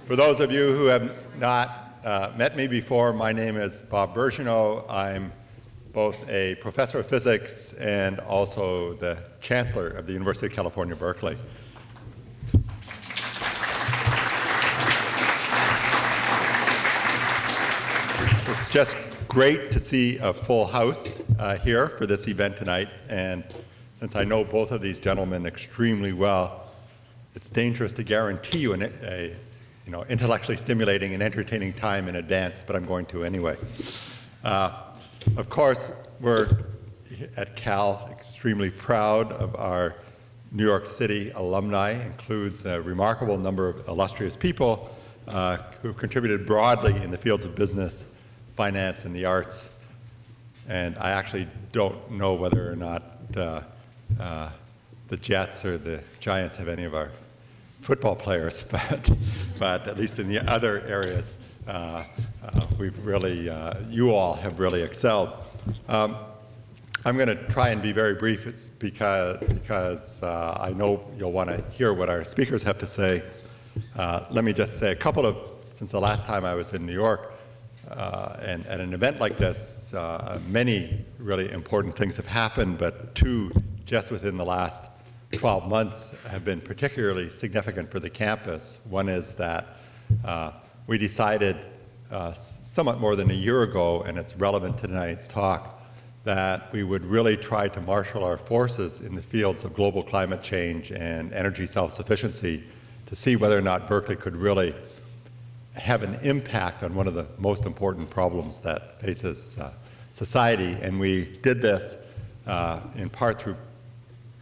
For those of you who have not met me before, my name is Bob Bergeneau. I'm both a professor of physics and also the chancellor of the University of California, Berkeley. It's just great to see a full house here for this event tonight, and since I know both of these gentlemen extremely well, it's dangerous to guarantee you a intellectually stimulating and entertaining time in advance, but I'm going to anyway. Of course, we're at Cal extremely proud of our New York City alumni. Includes a remarkable number of illustrious people who've contributed broadly in the fields of business, finance, and the arts. And I actually don't know whether or not the Jets or the Giants have any of our football players, but at least in the other areas, we've really, you all have really excelled. I'm going to try and be very brief. It's because I know you'll want to hear what our speakers have to say. Let me just say since the last time I was in New York, and at an event like this, many really important things have happened, but two just within the last 12 months have been particularly significant for the campus. One is that we decided somewhat more than a year ago, and it's relevant to tonight's talk, that we would really try to marshal our forces in the fields of global climate change and energy self-sufficiency to see whether or not Berkeley could really have an impact on one of the most important problems that faces society. And we did this in part through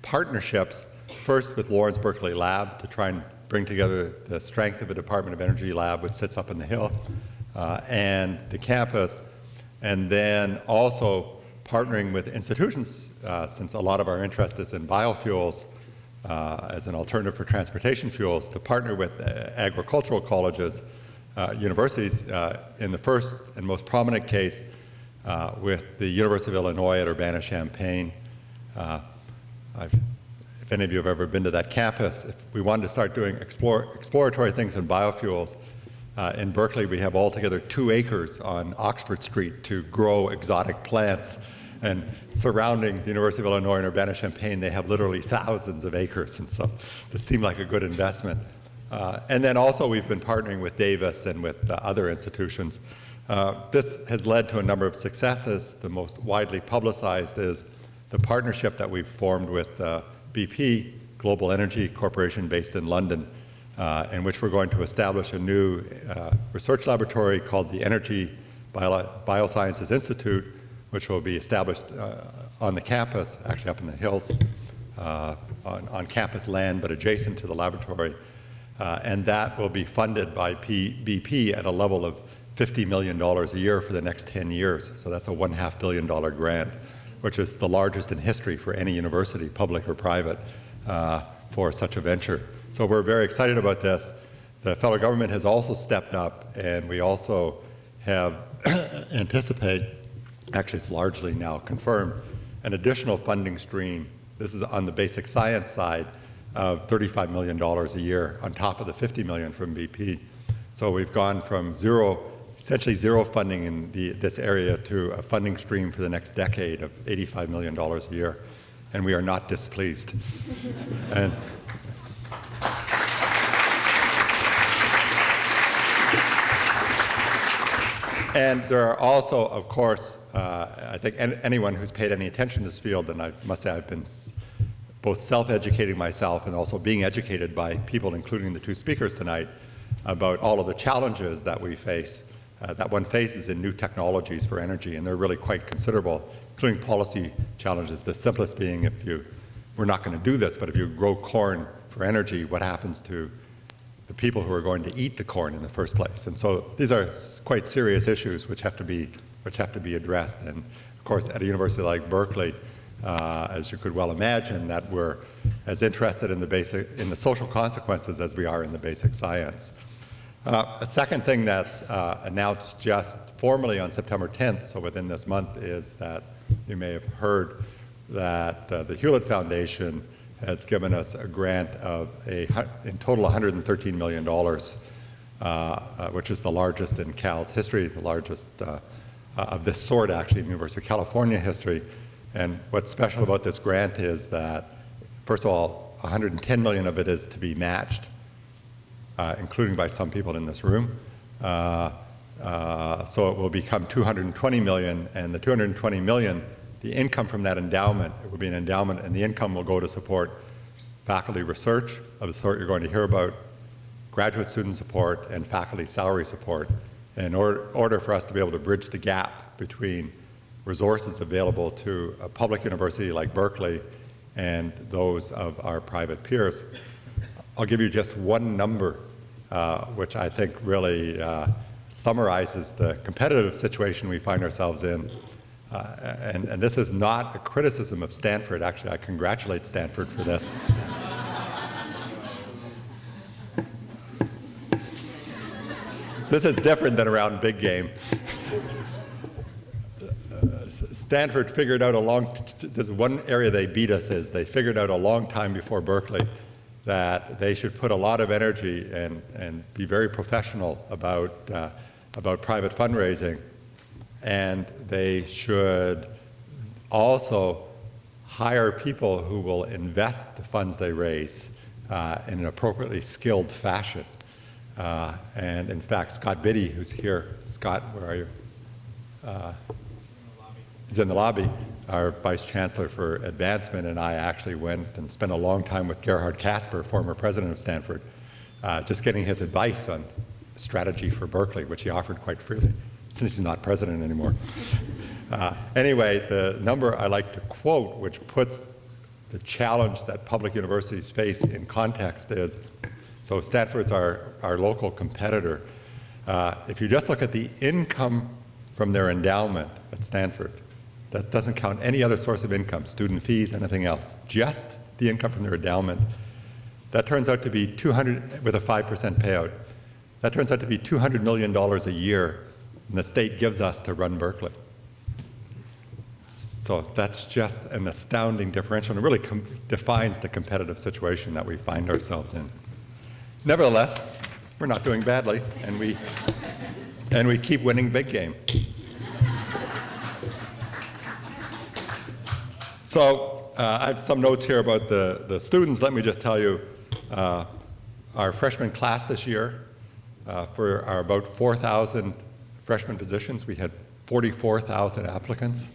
partnerships, first with Lawrence Berkeley Lab to try and bring together the strength of a Department of Energy lab which sits up in the hill and the campus, and then also partnering with institutions, since a lot of our interest is in biofuels as an alternative for transportation fuels, to partner with agricultural colleges, universities, in the first and most prominent case with the University of Illinois at Urbana-Champaign. If any of you have ever been to that campus, if we wanted to start doing exploratory things in biofuels, in Berkeley we have altogether 2 acres on Oxford Street to grow exotic plants, and surrounding the University of Illinois and Urbana-Champaign they have literally thousands of acres, and so this seemed like a good investment. And then also we've been partnering with Davis and with other institutions. This has led to a number of successes. The most widely publicized is the partnership that we've formed with BP, Global Energy Corporation based in London, in which we're going to establish a new research laboratory called the Energy Biosciences Institute, which will be established on the campus, actually up in the hills, on campus land, but adjacent to the laboratory. And that will be funded by BP at a level of $50 million a year for the next 10 years. So that's a $1.5 billion grant, which is the largest in history for any university, public or private, for such a venture. So we're very excited about this. The federal government has also stepped up, and we also have anticipate, actually it's largely now confirmed, an additional funding stream. This is on the basic science side of $35 million a year on top of the $50 million from BP. So we've gone from essentially zero funding in this area to a funding stream for the next decade of $85 million a year, and we are not displeased. And there are also, of course, I think anyone who's paid any attention to this field, and I must say I've been both self-educating myself and also being educated by people, including the 2 speakers tonight, about all of the challenges that we face, that one faces in new technologies for energy, and they're really quite considerable, including policy challenges. The simplest being, we're not going to do this, but if you grow corn for energy, what happens to the people who are going to eat the corn in the first place? And so these are quite serious issues which have to be addressed. And of course, at a university like Berkeley, as you could well imagine, that we're as interested in the social consequences as we are in the basic science. A second thing that's announced just formally on September 10th, so within this month, is that you may have heard that the Hewlett Foundation has given us a grant of in total $113 million which is the largest in Cal's history, the largest of this sort actually in the University of California history. And what's special about this grant is that, first of all, 110 million of it is to be matched, including by some people in this room. So it will become 220 million, and the 220 million, the income from that endowment, it will be an endowment, and the income will go to support faculty research of the sort you're going to hear about, graduate student support, and faculty salary support, in order for us to be able to bridge the gap between resources available to a public university like Berkeley and those of our private peers. I'll give you just one number, which I think really summarizes the competitive situation we find ourselves in. And this is not a criticism of Stanford. Actually, I congratulate Stanford for this. This is different than around big game. Stanford figured out there's one area they beat us is, they figured out a long time before Berkeley that they should put a lot of energy and be very professional about private fundraising, and they should also hire people who will invest the funds they raise in an appropriately skilled fashion. And in fact, Scott Biddy, who's here, Scott, where are you? He's in the lobby, our Vice Chancellor for Advancement, and I actually went and spent a long time with Gerhard Casper, former president of Stanford, just getting his advice on strategy for Berkeley, which he offered quite freely, since he's not president anymore. Anyway, the number I like to quote, which puts the challenge that public universities face in context is, so Stanford's our local competitor. If you just look at the income from their endowment at Stanford, that doesn't count any other source of income, student fees, anything else, just the income from their endowment, that turns out to be 200, with a 5% payout, that turns out to be $200 million a year, and the state gives us to run Berkeley. So that's just an astounding differential, and it really defines the competitive situation that we find ourselves in. Nevertheless, we're not doing badly, and we keep winning big game. So I have some notes here about the students. Let me just tell you, our freshman class this year, for our about 4,000 freshman positions, we had 44,000 applicants,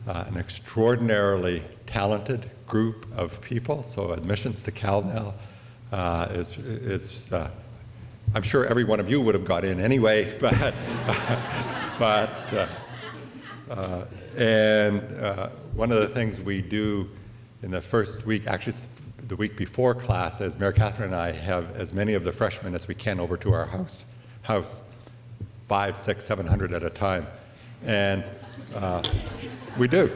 an extraordinarily talented group of people. So admissions to Cal now is I'm sure every one of you would have got in anyway, but one of the things we do in the first week, actually the week before class, is Mary Catherine and I have as many of the freshmen as we can over to our house, 500, 600, 700 at a time, and we do,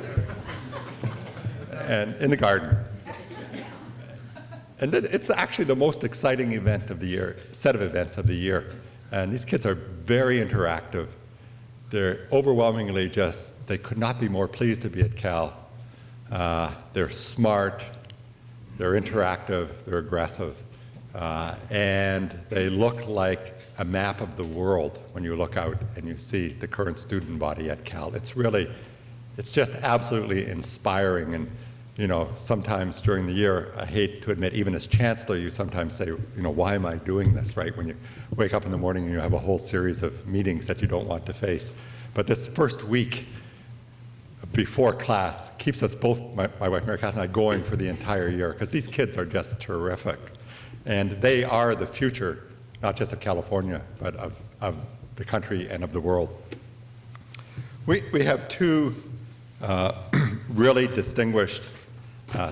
and in the garden. And it's actually the most exciting event of the year, set of events of the year. And these kids are very interactive. They're overwhelmingly just, they could not be more pleased to be at Cal. They're smart, they're interactive, they're aggressive, and they look like a map of the world when you look out and you see the current student body at Cal. It's just absolutely inspiring. And you know, sometimes during the year, I hate to admit, even as chancellor, you sometimes say, you know, why am I doing this, right? When you wake up in the morning and you have a whole series of meetings that you don't want to face. But this first week before class keeps us both, my wife Mary Catherine and I, going for the entire year, because these kids are just terrific. And they are the future, not just of California, but of the country and of the world. We have two really distinguished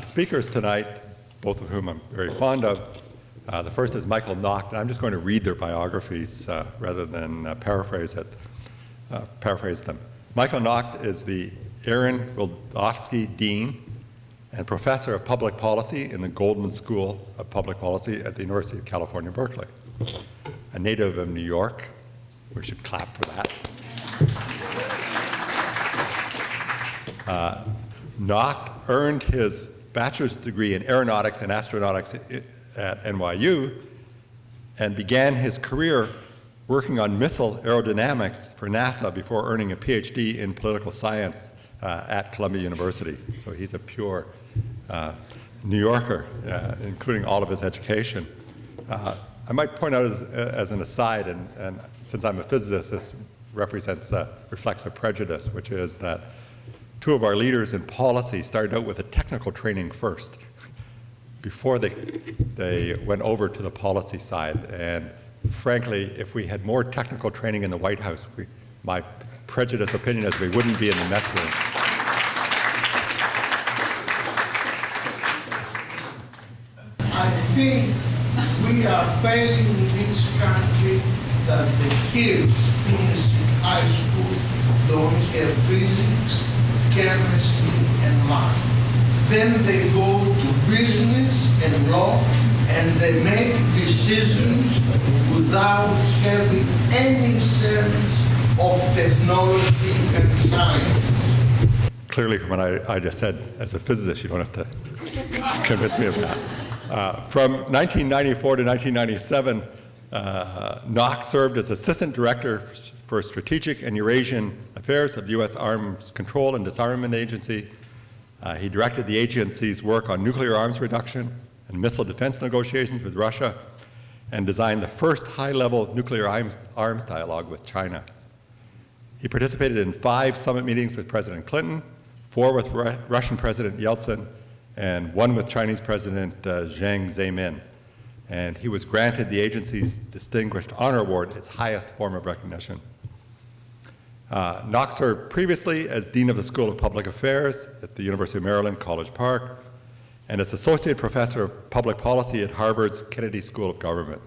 speakers tonight, both of whom I'm very fond of. The first is Michael Nacht, and I'm just going to read their biographies rather than paraphrase them. Michael Nacht is the Aaron Wildofsky Dean and Professor of Public Policy in the Goldman School of Public Policy at the University of California, Berkeley. A native of New York. We should clap for that. Nacht earned his bachelor's degree in aeronautics and astronautics at NYU, and began his career working on missile aerodynamics for NASA before earning a PhD in political science at Columbia University. So he's a pure New Yorker, including all of his education. I might point out as an aside, and since I'm a physicist, this reflects a prejudice, which is that two of our leaders in policy started out with a technical training first before they went over to the policy side. And frankly, if we had more technical training in the White House, my prejudiced opinion is we wouldn't be in the mess room. I think we are failing in this country that the kids finishing high school don't have physics, chemistry, and math. Then they go to business and law, and they make decisions without having any sense of technology and science. Clearly, from what I just said, as a physicist, you don't have to convince me of that. From 1994 to 1997, Knox served as Assistant Director for Strategic and Eurasian Affairs of the U.S. Arms Control and Disarmament Agency. He directed the agency's work on nuclear arms reduction and missile defense negotiations with Russia, and designed the first high-level nuclear arms dialogue with China. He participated in 5 summit meetings with President Clinton, 4 with Russian President Yeltsin, and 1 with Chinese President Jiang Zemin. And he was granted the agency's Distinguished Honor Award, its highest form of recognition. Knox served previously as Dean of the School of Public Affairs at the University of Maryland, College Park, and as Associate Professor of Public Policy at Harvard's Kennedy School of Government.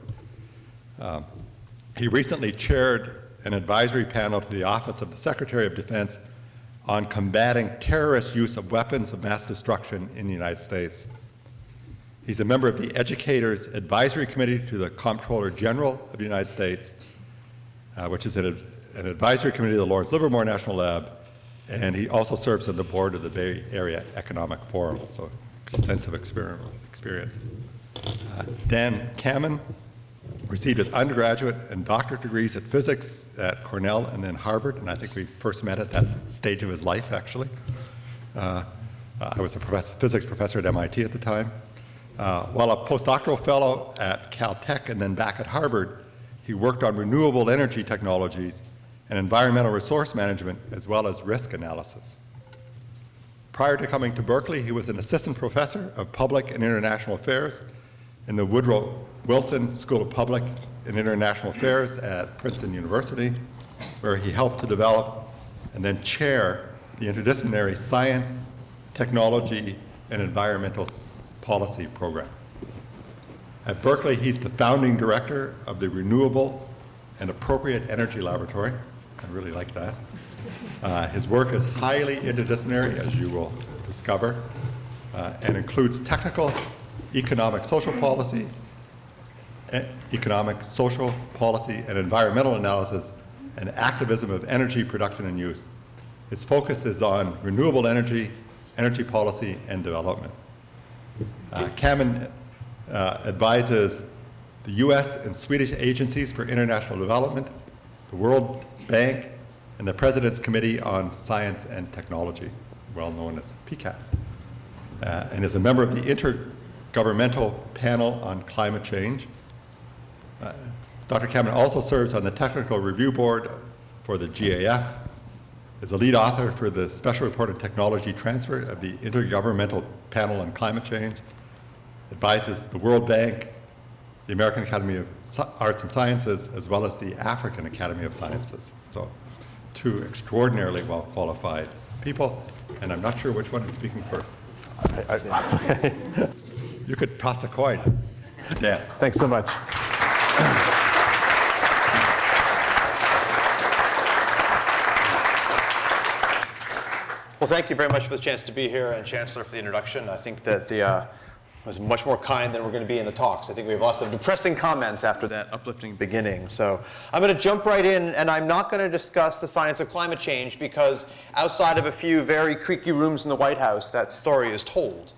He recently chaired an advisory panel to the Office of the Secretary of Defense on combating terrorist use of weapons of mass destruction in the United States. He's a member of the Educators Advisory Committee to the Comptroller General of the United States, which is an advisory committee of the Lawrence Livermore National Lab, and he also serves on the board of the Bay Area Economic Forum, so extensive experience. Dan Kamen received his undergraduate and doctorate degrees at physics at Cornell and then Harvard, and I think we first met at that stage of his life, actually. I was a physics professor at MIT at the time. While a postdoctoral fellow at Caltech and then back at Harvard, he worked on renewable energy technologies and environmental resource management, as well as risk analysis. Prior to coming to Berkeley, he was an assistant professor of public and international affairs in the Woodrow Wilson School of Public and International Affairs at Princeton University, where he helped to develop and then chair the interdisciplinary science, technology, and environmental policy program. At Berkeley, he's the founding director of the Renewable and Appropriate Energy Laboratory. I really like that. His work is highly interdisciplinary, as you will discover, and includes technical, economic, social policy, and environmental analysis and activism of energy production and use. His focus is on renewable energy, energy policy, and development. Kamen advises the U.S. and Swedish agencies for international development, the World Bank, and the President's Committee on Science and Technology, well known as PCAST, and is a member of the Intergovernmental Panel on Climate Change. Dr. Kamen also serves on the Technical Review Board for the GAF, is a lead author for the Special Report on Technology Transfer of the Intergovernmental Panel on Climate Change, advises the World Bank, the American Academy of Arts and Sciences, as well as the African Academy of Sciences. So 2 extraordinarily well-qualified people, and I'm not sure which one is speaking first. You could toss a coin. Dan. Thanks so much. Well, thank you very much for the chance to be here, and Chancellor for the introduction. I think that was much more kind than we're going to be in the talks. I think we have lots of depressing comments after that uplifting beginning. So I'm going to jump right in, and I'm not going to discuss the science of climate change because outside of a few very creaky rooms in the White House, that story is told.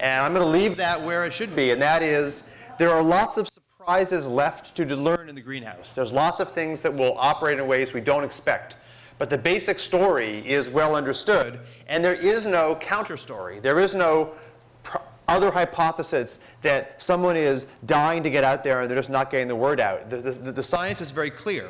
And I'm going to leave that where it should be, and that is there are lots of surprises surprises left to learn in the greenhouse. There's lots of things that will operate in ways we don't expect. But the basic story is well understood, and there is no counter story. There is no other hypothesis that someone is dying to get out there and they're just not getting the word out. The science is very clear.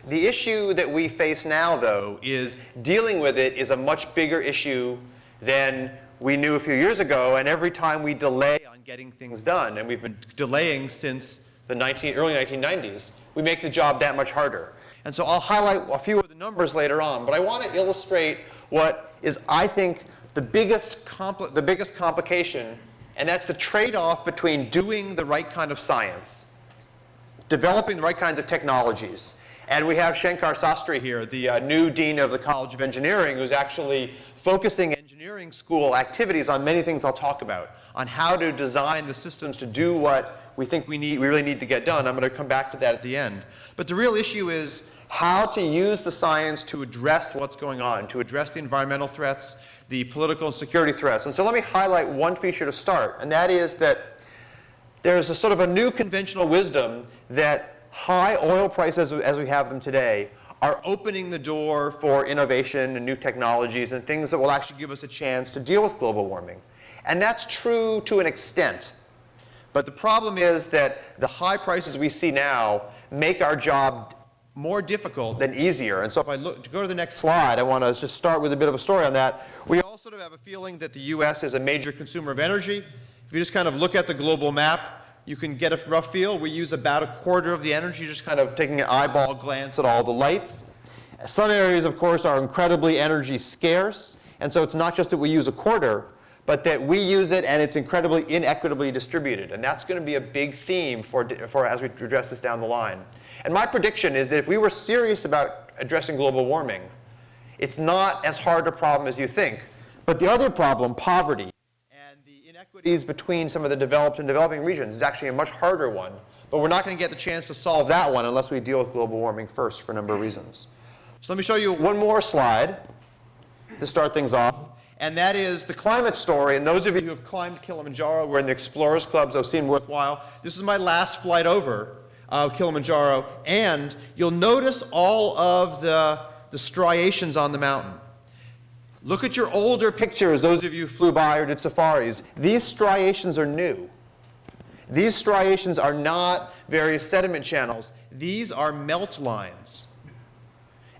The issue that we face now, though, is dealing with it is a much bigger issue than we knew a few years ago, and every time we delay on getting things done, and we've been delaying since the early 1990s, we make the job that much harder. And so I'll highlight a few of the numbers later on, but I want to illustrate what is, I think, the biggest complication, and that's the trade-off between doing the right kind of science, developing the right kinds of technologies. And we have Shankar Sastry here, the new dean of the College of Engineering, who's actually focusing engineering school activities on many things I'll talk about, on how to design the systems to do what we think we really need to get done. I'm going to come back to that at the end. But the real issue is how to use the science to address what's going on, to address the environmental threats, the political and security threats. And so let me highlight one feature to start, and that is that there's a sort of a new conventional wisdom that high oil prices as we have them today are opening the door for innovation and new technologies and things that will actually give us a chance to deal with global warming. And that's true to an extent. But the problem is that the high prices we see now make our job more difficult than easier. And so if I go to the next slide, I want to just start with a bit of a story on that. We all sort of have a feeling that the US is a major consumer of energy. If you just kind of look at the global map, you can get a rough feel. We use about a quarter of the energy, just kind of taking an eyeball glance at all the lights. Some areas, of course, are incredibly energy scarce. And so it's not just that we use a quarter, but that we use it and it's incredibly inequitably distributed. And that's going to be a big theme for as we address this down the line. And my prediction is that if we were serious about addressing global warming, it's not as hard a problem as you think. But the other problem, poverty, and the inequities between some of the developed and developing regions is actually a much harder one. But we're not going to get the chance to solve that one unless we deal with global warming first for a number of reasons. So let me show you one more slide to start things off. And that is the climate story. And those of you who have climbed Kilimanjaro, we're in the Explorers Club, so it seemed worthwhile. This is my last flight over Kilimanjaro. And you'll notice all of the striations on the mountain. Look at your older pictures, those of you who flew by or did safaris. These striations are new. These striations are not various sediment channels. These are melt lines.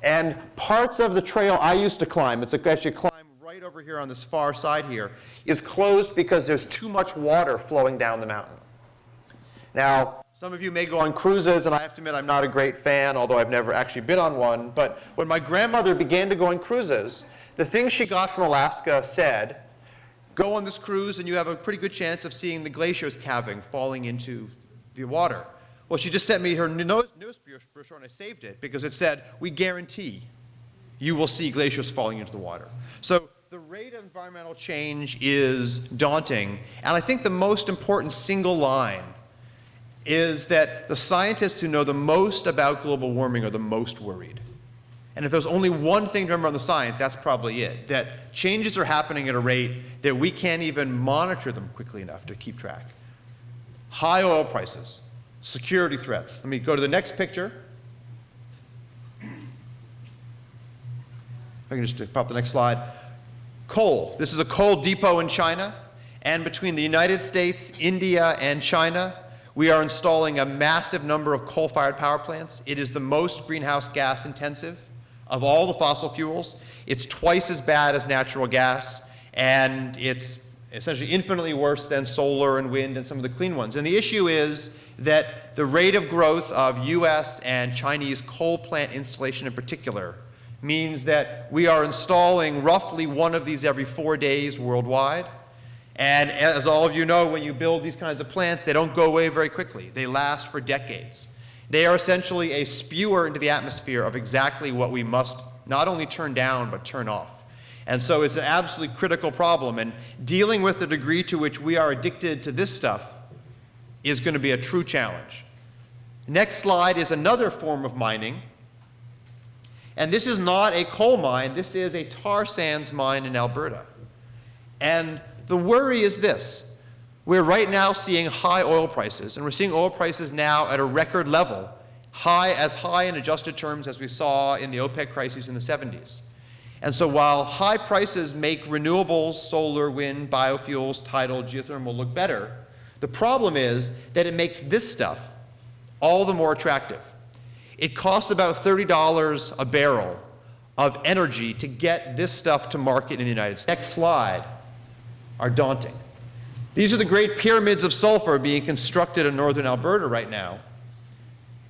And parts of the trail I used to climb, it's actually a climb right over here on this far side here, is closed because there's too much water flowing down the mountain. Now, some of you may go on cruises, and I have to admit I'm not a great fan, although I've never actually been on one. But when my grandmother began to go on cruises, the thing she got from Alaska said, go on this cruise and you have a pretty good chance of seeing the glaciers calving, falling into the water. Well, she just sent me her newest brochure, and I saved it because it said, we guarantee you will see glaciers falling into the water. So the rate of environmental change is daunting, and I think the most important single line is that the scientists who know the most about global warming are the most worried. And if there's only one thing to remember on the science, that's probably it, that changes are happening at a rate that we can't even monitor them quickly enough to keep track. High oil prices, security threats. Let me go to the next picture. I can just pop the next slide. Coal. This is a coal depot in China. And between the United States, India, and China, we are installing a massive number of coal-fired power plants. It is the most greenhouse gas intensive of all the fossil fuels. It's twice as bad as natural gas, and it's essentially infinitely worse than solar and wind and some of the clean ones. And the issue is that the rate of growth of US and Chinese coal plant installation in particular means that we are installing roughly one of these every 4 days worldwide. And as all of you know, when you build these kinds of plants, they don't go away very quickly. They last for decades. They are essentially a spewer into the atmosphere of exactly what we must not only turn down, but turn off. And so it's an absolutely critical problem. And dealing with the degree to which we are addicted to this stuff is going to be a true challenge. Next slide is another form of mining. And this is not a coal mine. This is a tar sands mine in Alberta. And the worry is this. We're right now seeing high oil prices, and we're seeing oil prices now at a record level, as high in adjusted terms as we saw in the OPEC crisis in the 70s. And so while high prices make renewables, solar, wind, biofuels, tidal, geothermal look better, the problem is that it makes this stuff all the more attractive. It costs about $30 a barrel of energy to get this stuff to market in the United States. Next slide are daunting. These are the great pyramids of sulfur being constructed in northern Alberta right now.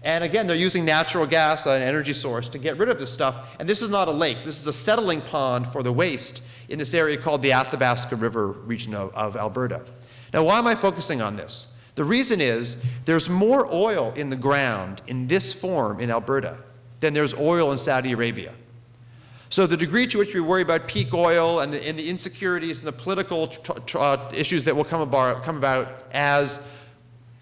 And again, they're using natural gas, an energy source, to get rid of this stuff. And this is not a lake. This is a settling pond for the waste in this area called the Athabasca River region of Alberta. Now, why am I focusing on this? The reason is there's more oil in the ground in this form in Alberta than there's oil in Saudi Arabia. So the degree to which we worry about peak oil and the insecurities and the political issues that will come about as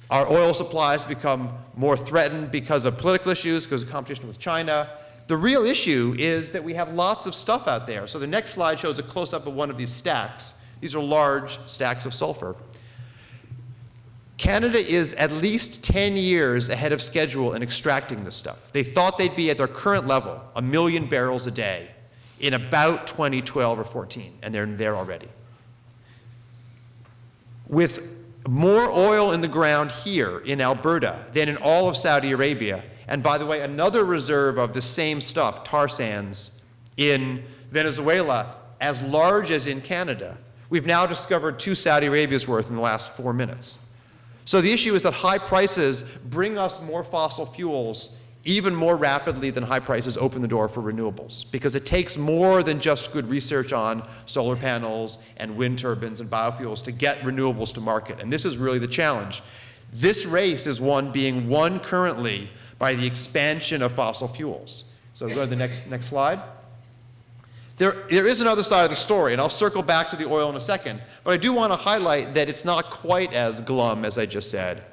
our oil supplies become more threatened because of political issues, because of competition with China. The real issue is that we have lots of stuff out there. So the next slide shows a close-up of one of these stacks. These are large stacks of sulfur. Canada is at least 10 years ahead of schedule in extracting this stuff. They thought they'd be at their current level, 1 million barrels a day, in about 2012 or 14, and they're there already. With more oil in the ground here in Alberta than in all of Saudi Arabia, and by the way, another reserve of the same stuff, tar sands, in Venezuela, as large as in Canada, we've now discovered 2 Saudi Arabia's worth in the last 4 minutes. So the issue is that high prices bring us more fossil fuels even more rapidly than high prices open the door for renewables, because it takes more than just good research on solar panels and wind turbines and biofuels to get renewables to market. And this is really the challenge. This race is being won currently by the expansion of fossil fuels. So go to the next slide. There is another side of the story, and I'll circle back to the oil in a second, but I do want to highlight that it's not quite as glum as I just said,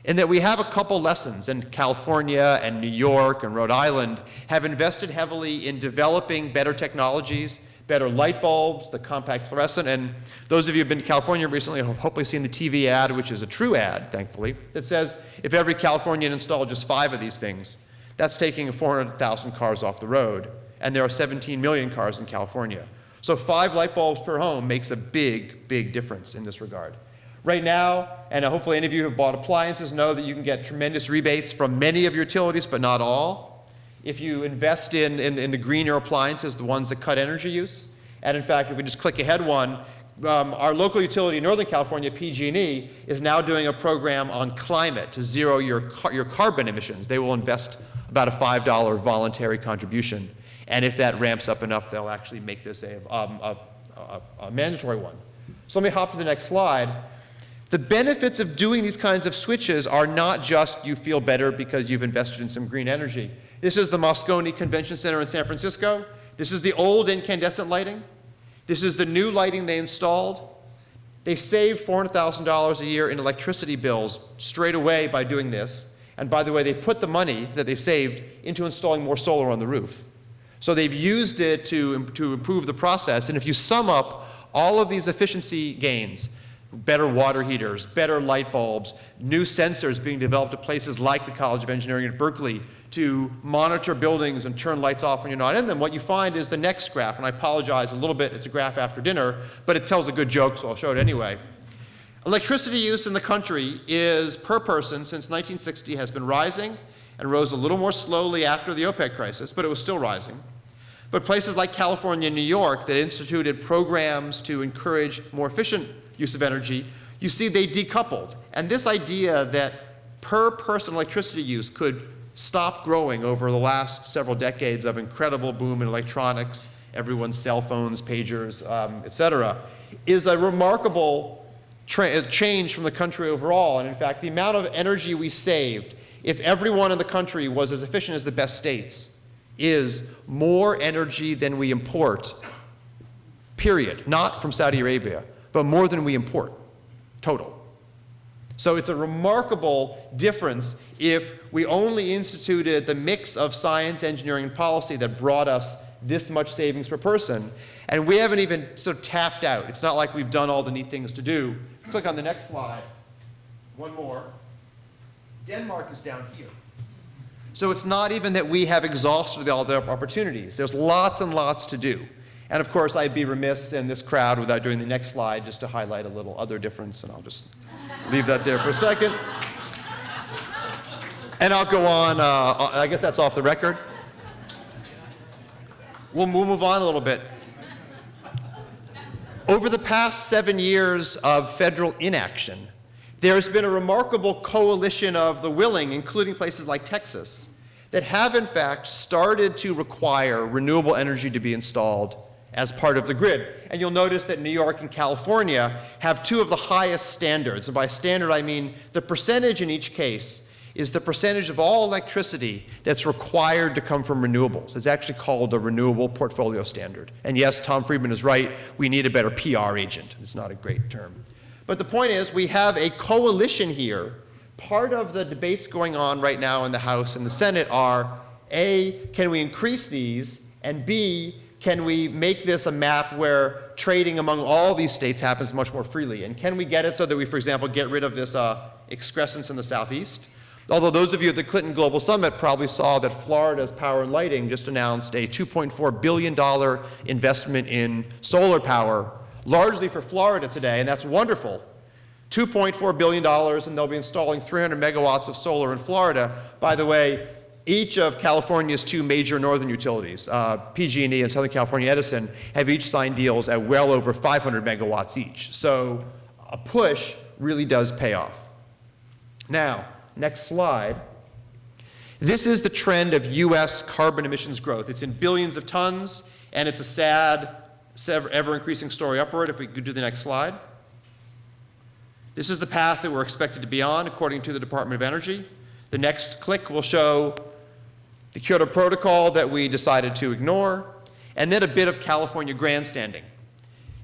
and that we have a couple lessons, and California and New York and Rhode Island have invested heavily in developing better technologies, better light bulbs, the compact fluorescent, and those of you who have been to California recently have hopefully seen the TV ad, which is a true ad, thankfully, that says if every Californian installed just 5 of these things, that's taking 400,000 cars off the road, and there are 17 million cars in California. So 5 light bulbs per home makes a big, big difference in this regard. Right now, and hopefully any of you who have bought appliances know that you can get tremendous rebates from many of your utilities, but not all, if you invest in the greener appliances, the ones that cut energy use. And in fact, if we just click ahead one, our local utility in Northern California, PG&E, is now doing a program on climate to zero your carbon emissions. They will invest about a $5 voluntary contribution. And if that ramps up enough, they'll actually make this a mandatory one. So let me hop to the next slide. The benefits of doing these kinds of switches are not just you feel better because you've invested in some green energy. This is the Moscone Convention Center in San Francisco. This is the old incandescent lighting. This is the new lighting they installed. They saved $400,000 a year in electricity bills straight away by doing this. And by the way, they put the money that they saved into installing more solar on the roof. So they've used it to improve the process. And if you sum up all of these efficiency gains, better water heaters, better light bulbs, new sensors being developed at places like the College of Engineering at Berkeley to monitor buildings and turn lights off when you're not in them, what you find is the next graph, and I apologize a little bit, it's a graph after dinner, but it tells a good joke, so I'll show it anyway. Electricity use in the country is, per person, since 1960, has been rising and rose a little more slowly after the OPEC crisis, but it was still rising. But places like California and New York that instituted programs to encourage more efficient use of energy, you see they decoupled. And this idea that per person electricity use could stop growing over the last several decades of incredible boom in electronics, everyone's cell phones, pagers, et cetera, is a remarkable change from the country overall. And in fact, the amount of energy we saved, if everyone in the country was as efficient as the best states, is more energy than we import, period. Not from Saudi Arabia, but more than we import, total. So it's a remarkable difference if we only instituted the mix of science, engineering, and policy that brought us this much savings per person. And we haven't even sort of tapped out. It's not like we've done all the neat things to do click on the next slide, one more, Denmark is down here. So it's not even that we have exhausted all the opportunities. There's lots and lots to do. And of course, I'd be remiss in this crowd without doing the next slide just to highlight a little other difference, and I'll just leave that there for a second. And I'll go on, I guess that's off the record. We'll move on a little bit. Over the past 7 years of federal inaction, there's been a remarkable coalition of the willing, including places like Texas, that have in fact started to require renewable energy to be installed as part of the grid. And you'll notice that New York and California have two of the highest standards. And by standard, I mean the percentage in each case is the percentage of all electricity that's required to come from renewables. It's actually called a renewable portfolio standard. And yes, Tom Friedman is right, we need a better PR agent. It's not a great term. But the point is, we have a coalition here. Part of the debates going on right now in the House and the Senate are, A, can we increase these? And B, can we make this a map where trading among all these states happens much more freely? And can we get it so that we, for example, get rid of this excrescence in the southeast? Although those of you at the Clinton Global Summit probably saw that Florida's Power and Lighting just announced a $2.4 billion investment in solar power, largely for Florida today, and that's wonderful. $2.4 billion, and they'll be installing 300 megawatts of solar in Florida. By the way, each of California's two major northern utilities, PG&E and Southern California Edison, have each signed deals at well over 500 megawatts each. So a push really does pay off. Now, next slide. This is the trend of US carbon emissions growth. It's in billions of tons, and it's a sad, ever-increasing story upward. If we could do the next slide. This is the path that we're expected to be on, according to the Department of Energy. The next click will show the Kyoto Protocol that we decided to ignore, and then a bit of California grandstanding.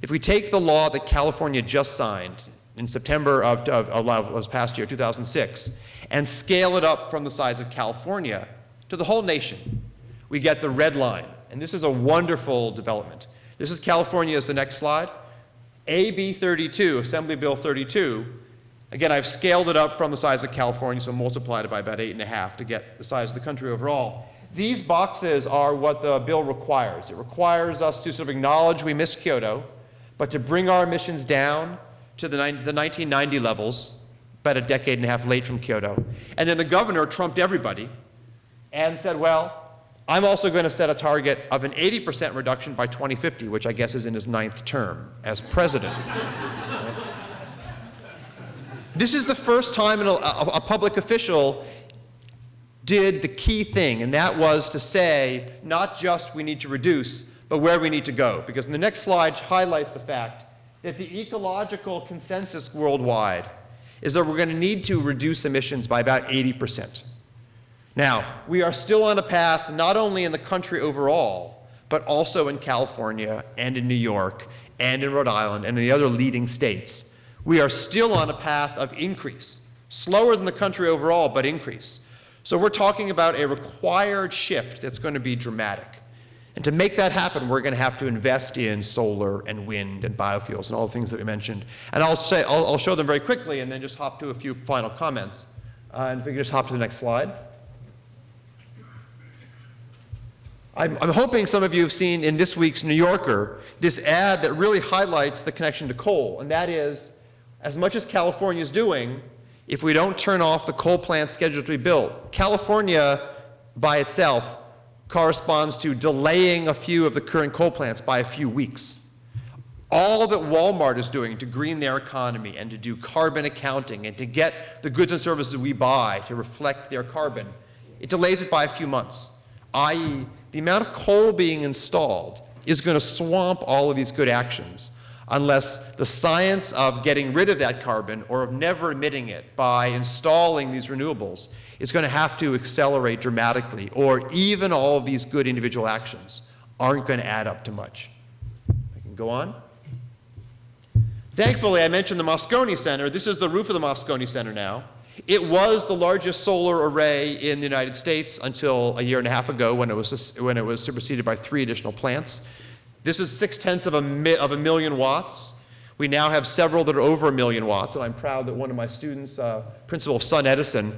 If we take the law that California just signed in September of this past year, 2006, and scale it up from the size of California to the whole nation, we get the red line. And this is a wonderful development. This is California as the next slide. AB 32, Assembly Bill 32, again, I've scaled it up from the size of California, so multiplied it by about 8.5 to get the size of the country overall. These boxes are what the bill requires. It requires us to sort of acknowledge we missed Kyoto, but to bring our emissions down to the 1990 levels, about a decade and a half late from Kyoto. And then the governor trumped everybody and said, well, I'm also going to set a target of an 80% reduction by 2050, which I guess is in his 9th term as president. This is the first time a public official did the key thing, and that was to say not just we need to reduce, but where we need to go. Because the next slide highlights the fact that the ecological consensus worldwide is that we're going to need to reduce emissions by about 80%. Now, we are still on a path not only in the country overall, but also in California and in New York and in Rhode Island and in the other leading states. We are still on a path of increase, slower than the country overall, but increase. So we're talking about a required shift that's going to be dramatic. And to make that happen, we're going to have to invest in solar and wind and biofuels and all the things that we mentioned. And I'll show them very quickly and then just hop to a few final comments. And if we could just hop to the next slide. I'm hoping some of you have seen in this week's New Yorker this ad that really highlights the connection to coal, and that is, as much as California is doing, if we don't turn off the coal plants scheduled to be built, California by itself corresponds to delaying a few of the current coal plants by a few weeks. All that Walmart is doing to green their economy and to do carbon accounting and to get the goods and services we buy to reflect their carbon, it delays it by a few months, i.e., the amount of coal being installed is going to swamp all of these good actions unless the science of getting rid of that carbon or of never emitting it by installing these renewables is going to have to accelerate dramatically, or even all of these good individual actions aren't going to add up to much. I can go on. Thankfully, I mentioned the Moscone Center. This is the roof of the Moscone Center now. It was the largest solar array in the United States until a year and a half ago when it was superseded by 3 additional plants. This is 0.6 of a million watts. We now have several that are over 1 million watts, and I'm proud that one of my students, principal of Sun Edison,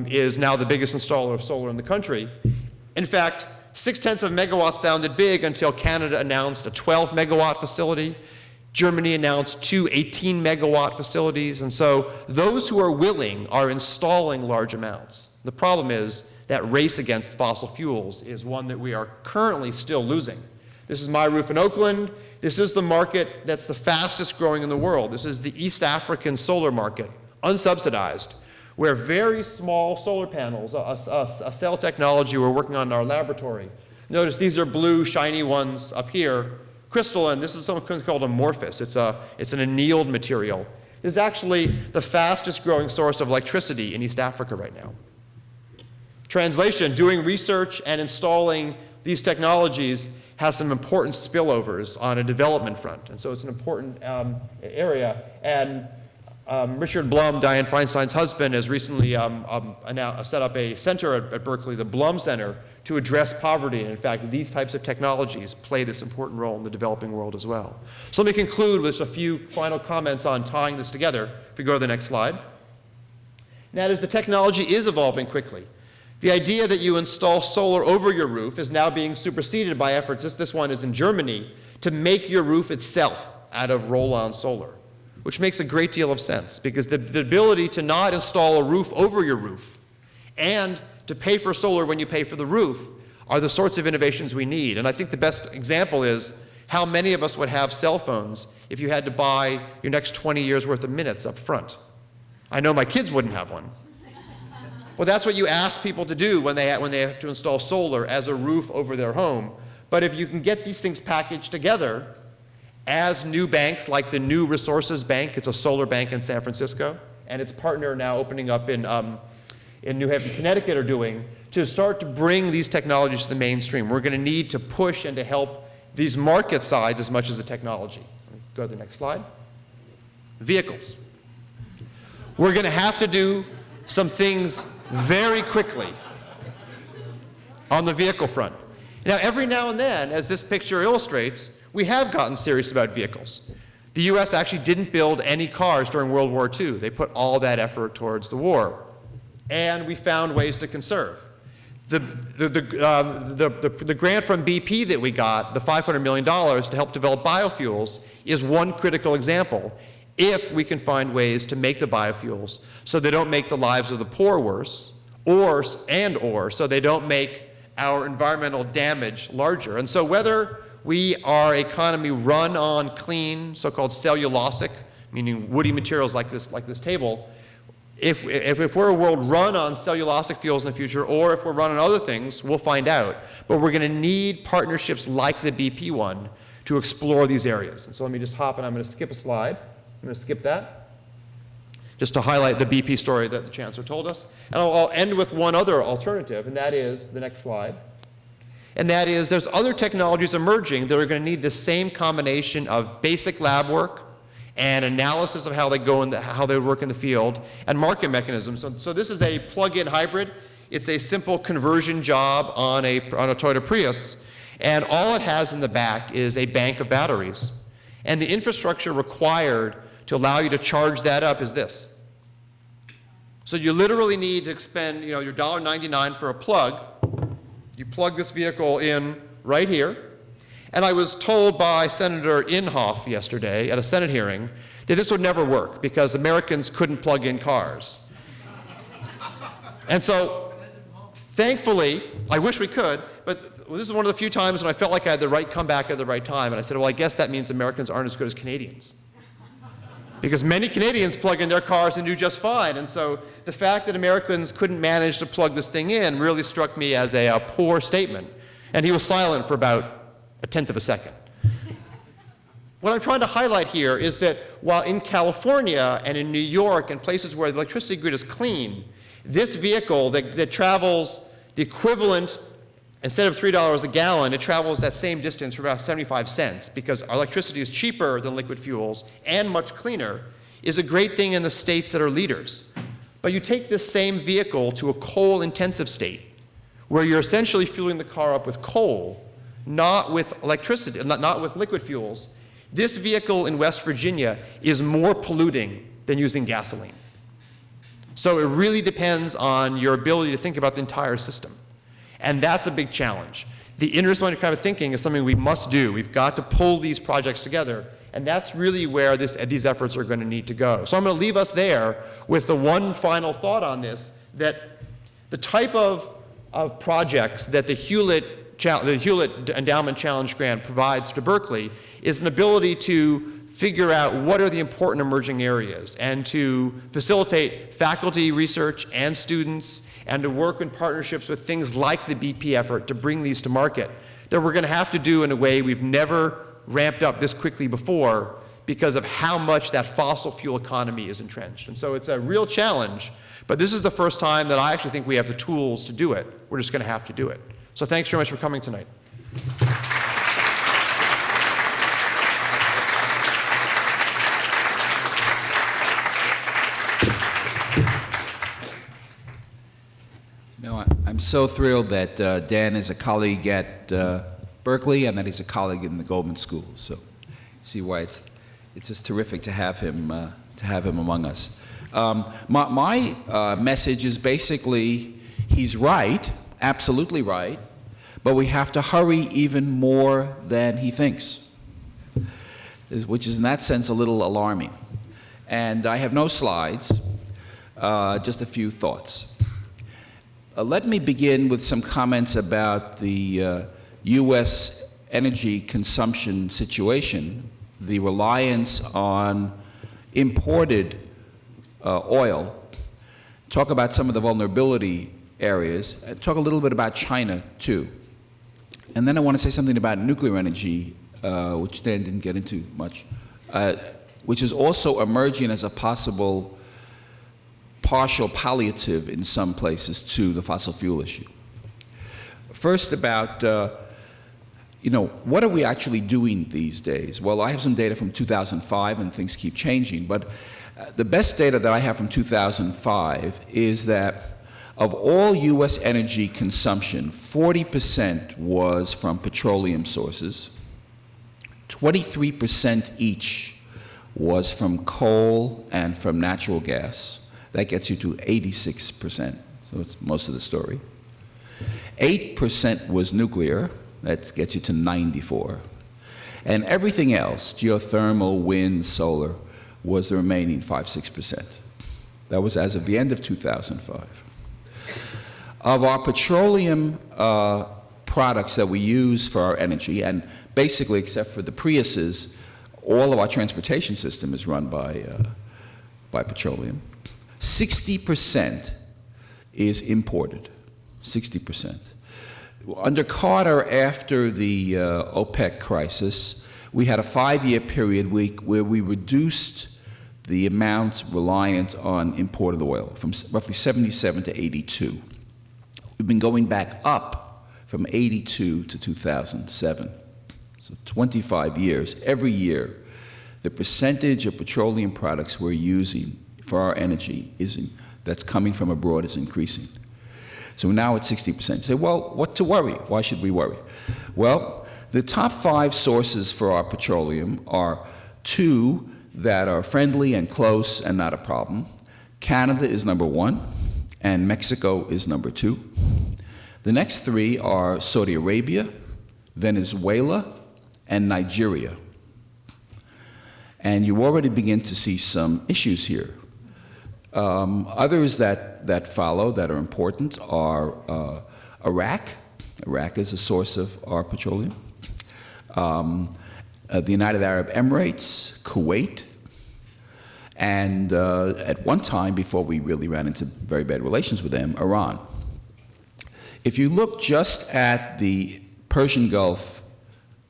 is now the biggest installer of solar in the country. In fact, 0.6 megawatts sounded big until Canada announced a 12 megawatt facility. Germany announced 2 18 megawatt facilities, and so those who are willing are installing large amounts. The problem is that race against fossil fuels is one that we are currently still losing. This is my roof in Oakland. This is the market that's the fastest growing in the world. This is the East African solar market, unsubsidized, where very small solar panels, a cell technology we're working on in our laboratory. Notice these are blue, shiny ones up here. Crystalline, this is something called amorphous. It's an annealed material. This is actually the fastest growing source of electricity in East Africa right now. Translation, doing research and installing these technologies has some important spillovers on a development front. And so it's an important area. And Richard Blum, Dianne Feinstein's husband, has recently set up a center at Berkeley, the Blum Center, to address poverty. And in fact, these types of technologies play this important role in the developing world as well. So let me conclude with just a few final comments on tying this together. If we go to the next slide. And that is, the technology is evolving quickly. The idea that you install solar over your roof is now being superseded by efforts, this one is in Germany, to make your roof itself out of roll-on solar, which makes a great deal of sense, because the ability to not install a roof over your roof and to pay for solar when you pay for the roof are the sorts of innovations we need. And I think the best example is how many of us would have cell phones if you had to buy your next 20 years worth of minutes up front. I know my kids wouldn't have one. Well, that's what you ask people to do when they have to install solar as a roof over their home. But if you can get these things packaged together as new banks, like the New Resources Bank, it's a solar bank in San Francisco, and its partner now opening up in New Haven, Connecticut, are doing, to start to bring these technologies to the mainstream. We're going to need to push and to help these market sides as much as the technology. Go to the next slide. Vehicles. We're going to have to do some things very quickly on the vehicle front. Now, every now and then, as this picture illustrates, we have gotten serious about vehicles. The US actually didn't build any cars during World War II. They put all that effort towards the war. And we found ways to conserve. The grant from BP that we got, the $500 million to help develop biofuels, is one critical example. If we can find ways to make the biofuels so they don't make the lives of the poor worse, or so they don't make our environmental damage larger. And so whether we are an economy run on clean, so-called cellulosic, meaning woody materials like this table, if we're a world run on cellulosic fuels in the future, or if we're run on other things, we'll find out. But we're going to need partnerships like the BP one to explore these areas. And so let me just hop, and I'm going to skip a slide. I'm going to skip that, just to highlight the BP story that the Chancellor told us. And I'll end with one other alternative, and that is the next slide. And that is, there's other technologies emerging that are going to need the same combination of basic lab work and analysis of how they work in the field, and market mechanisms. So this is a plug-in hybrid. It's a simple conversion job on a Toyota Prius, and all it has in the back is a bank of batteries. And the infrastructure required to allow you to charge that up is this. So you literally need to spend, your $1.99 for a plug. You plug this vehicle in right here. And I was told by Senator Inhofe yesterday at a Senate hearing that this would never work because Americans couldn't plug in cars. And so, thankfully, I wish we could, but this is one of the few times when I felt like I had the right comeback at the right time. And I said, well, I guess that means Americans aren't as good as Canadians. Because many Canadians plug in their cars and do just fine. And so the fact that Americans couldn't manage to plug this thing in really struck me as a poor statement. And he was silent for about 1/10 of a second. What I'm trying to highlight here is that while in California and in New York and places where the electricity grid is clean, this vehicle that travels the equivalent, instead of $3 a gallon, it travels that same distance for about 75 cents because our electricity is cheaper than liquid fuels and much cleaner, is a great thing in the states that are leaders. But you take this same vehicle to a coal-intensive state where you're essentially fueling the car up with coal, not with electricity, not with liquid fuels. This vehicle in West Virginia is more polluting than using gasoline. So it really depends on your ability to think about the entire system. And that's a big challenge. The interdisciplinary kind of thinking is something we must do. We've got to pull these projects together, and that's really where these efforts are going to need to go. So I'm going to leave us there with the one final thought on this, that the type of projects that the Hewlett Endowment Challenge Grant provides to Berkeley is an ability to figure out what are the important emerging areas and to facilitate faculty research and students and to work in partnerships with things like the BP effort to bring these to market that we're going to have to do in a way we've never ramped up this quickly before because of how much that fossil fuel economy is entrenched. And so it's a real challenge, but this is the first time that I actually think we have the tools to do it. We're just going to have to do it. So thanks very much for coming tonight. No, I'm so thrilled that Dan is a colleague at Berkeley and that he's a colleague in the Goldman School. So, see why it's just terrific to have him among us. My message is basically he's right, absolutely right, but we have to hurry even more than he thinks, which is in that sense a little alarming. And I have no slides, just a few thoughts. Let me begin with some comments about the U.S. energy consumption situation, the reliance on imported oil, talk about some of the vulnerability areas, talk a little bit about China, too. And then I want to say something about nuclear energy, which Dan didn't get into much, which is also emerging as a possible partial palliative in some places to the fossil fuel issue. First about, what are we actually doing these days? Well, I have some data from 2005 and things keep changing, but the best data that I have from 2005 is that of all U.S. energy consumption, 40% was from petroleum sources, 23% each was from coal and from natural gas. That gets you to 86%, so it's most of the story. 8% was nuclear, that gets you to 94%. And everything else, geothermal, wind, solar, was the remaining 5-6%. That was as of the end of 2005. Of our petroleum products that we use for our energy, and basically except for the Priuses, all of our transportation system is run by petroleum. 60% is imported, 60%. Under Carter, after the OPEC crisis, we had a 5-year period where we reduced the amount reliant on imported oil from roughly 77 to 82. We've been going back up from 82 to 2007. So 25 years. Every year, the percentage of petroleum products we're using for our energy that's coming from abroad is increasing. So now it's 60%. You say, well, what to worry? Why should we worry? Well, the top 5 sources for our petroleum are 2 that are friendly and close and not a problem. Canada is number 1, and Mexico is number 2. The next 3 are Saudi Arabia, Venezuela, and Nigeria. And you already begin to see some issues here. Others that follow that are important are Iraq. Iraq is a source of our petroleum. The United Arab Emirates, Kuwait, and at one time, before we really ran into very bad relations with them, Iran. If you look just at the Persian Gulf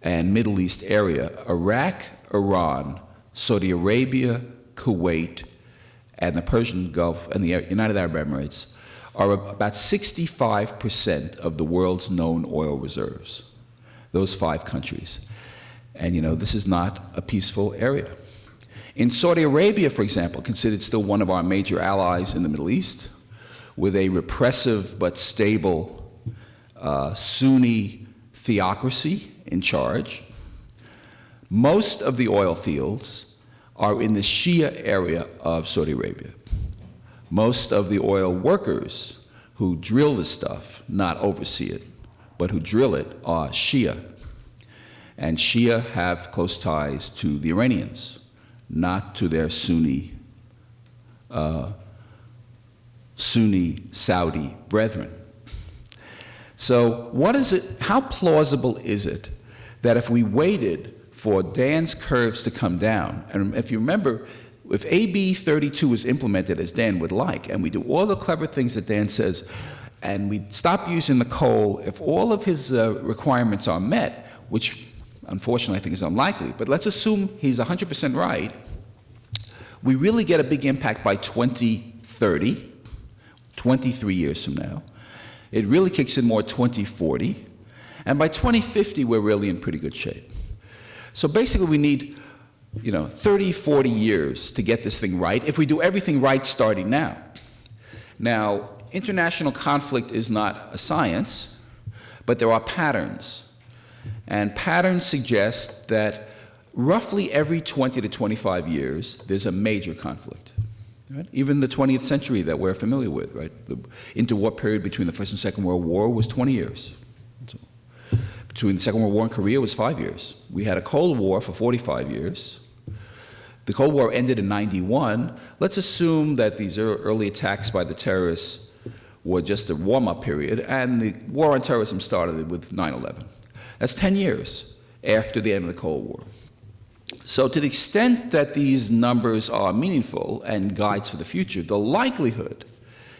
and Middle East area, Iraq, Iran, Saudi Arabia, Kuwait, and the Persian Gulf and the United Arab Emirates are about 65% of the world's known oil reserves, those 5 countries. And this is not a peaceful area. In Saudi Arabia, for example, considered still one of our major allies in the Middle East, with a repressive but stable Sunni theocracy in charge, Most of the oil fields are in the Shia area of Saudi Arabia. Most of the oil workers who drill this stuff, not oversee it, but who drill it, are Shia. And Shia have close ties to the Iranians, not to their Sunni Saudi brethren. So how plausible is it that if we waited for Dan's curves to come down, and if you remember, if AB 32 is implemented as Dan would like, and we do all the clever things that Dan says, and we stop using the coal, if all of his requirements are met, which unfortunately I think is unlikely, but let's assume he's 100% right, we really get a big impact by 2030, 23 years from now. It really kicks in more 2040, and by 2050 we're really in pretty good shape. So basically we need 30, 40 years to get this thing right if we do everything right starting now. Now, international conflict is not a science, but there are patterns. And patterns suggest that roughly every 20 to 25 years, there's a major conflict. Right? Even the 20th century that we're familiar with, right? The interwar period between the First and Second World War was 20 years. So, between the Second World War and Korea was 5 years. We had a Cold War for 45 years. The Cold War ended in 91. Let's assume that these early attacks by the terrorists were just a warm-up period, and the war on terrorism started with 9/11. That's 10 years after the end of the Cold War. So to the extent that these numbers are meaningful and guides for the future, the likelihood,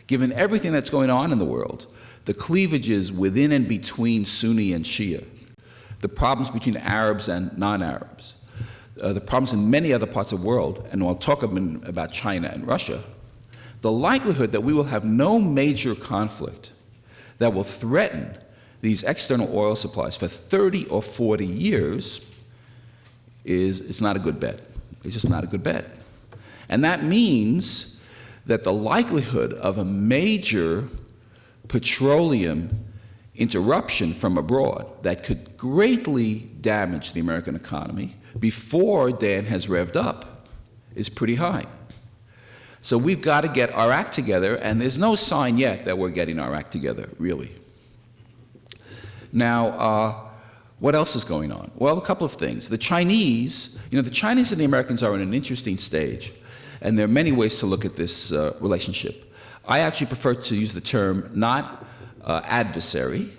given everything that's going on in the world, the cleavages within and between Sunni and Shia, the problems between Arabs and non-Arabs, the problems in many other parts of the world, and I'll talk a minute about China and Russia, the likelihood that we will have no major conflict that will threaten these external oil supplies for 30 or 40 years it's not a good bet. It's just not a good bet. And that means that the likelihood of a major petroleum interruption from abroad that could greatly damage the American economy before Dan has revved up is pretty high. So we've got to get our act together, and there's no sign yet that we're getting our act together, really. Now, what else is going on? Well, a couple of things. The Chinese and the Americans are in an interesting stage, and there are many ways to look at this relationship. I actually prefer to use the term not adversary,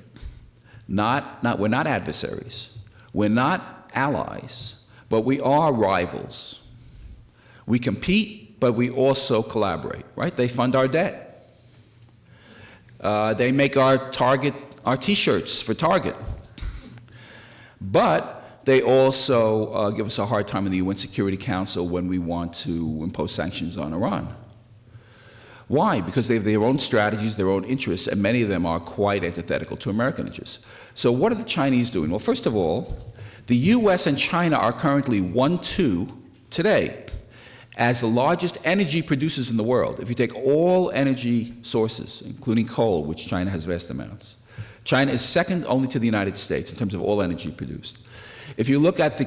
we're not adversaries, we're not allies, but we are rivals. We compete, but we also collaborate, right? They fund our debt. They make our T-shirts for Target. But they also give us a hard time in the UN Security Council when we want to impose sanctions on Iran. Why? Because they have their own strategies, their own interests, and many of them are quite antithetical to American interests. So what are the Chinese doing? Well, first of all, the US and China are currently 1-2 today as the largest energy producers in the world. If you take all energy sources, including coal, which China has vast amounts, China is second only to the United States in terms of all energy produced. If you look at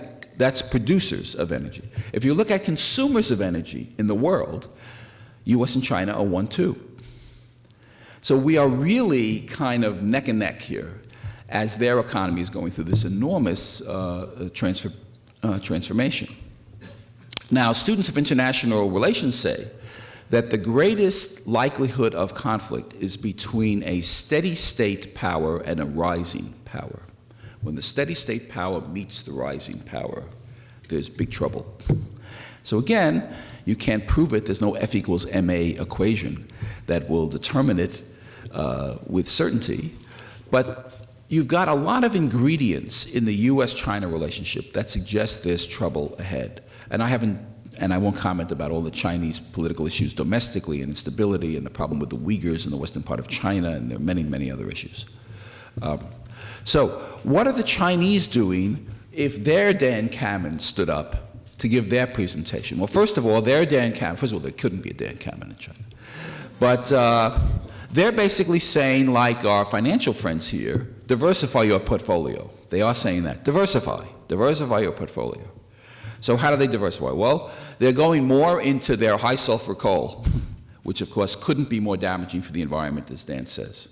that's producers of energy. If you look at consumers of energy in the world, US and China are 1-2. So we are really kind of neck and neck here as their economy is going through this enormous transformation. Now, students of international relations say that the greatest likelihood of conflict is between a steady state power and a rising power. When the steady state power meets the rising power, there's big trouble. So again, you can't prove it. There's no F equals ma equation that will determine it with certainty. But you've got a lot of ingredients in the US-China relationship that suggest there's trouble ahead. And I won't comment about all the Chinese political issues domestically and instability and the problem with the Uyghurs in the western part of China, and there are many, many other issues. So what are the Chinese doing if their Dan Kamen stood up to give their presentation? Well, first of all, their Dan Kamen, first of all, there couldn't be a Dan Kamen in China. But they're basically saying, like our financial friends here, diversify your portfolio. They are saying that. Diversify. Diversify your portfolio. So how do they diversify? Well, they're going more into their high sulfur coal, which of course couldn't be more damaging for the environment, as Dan says.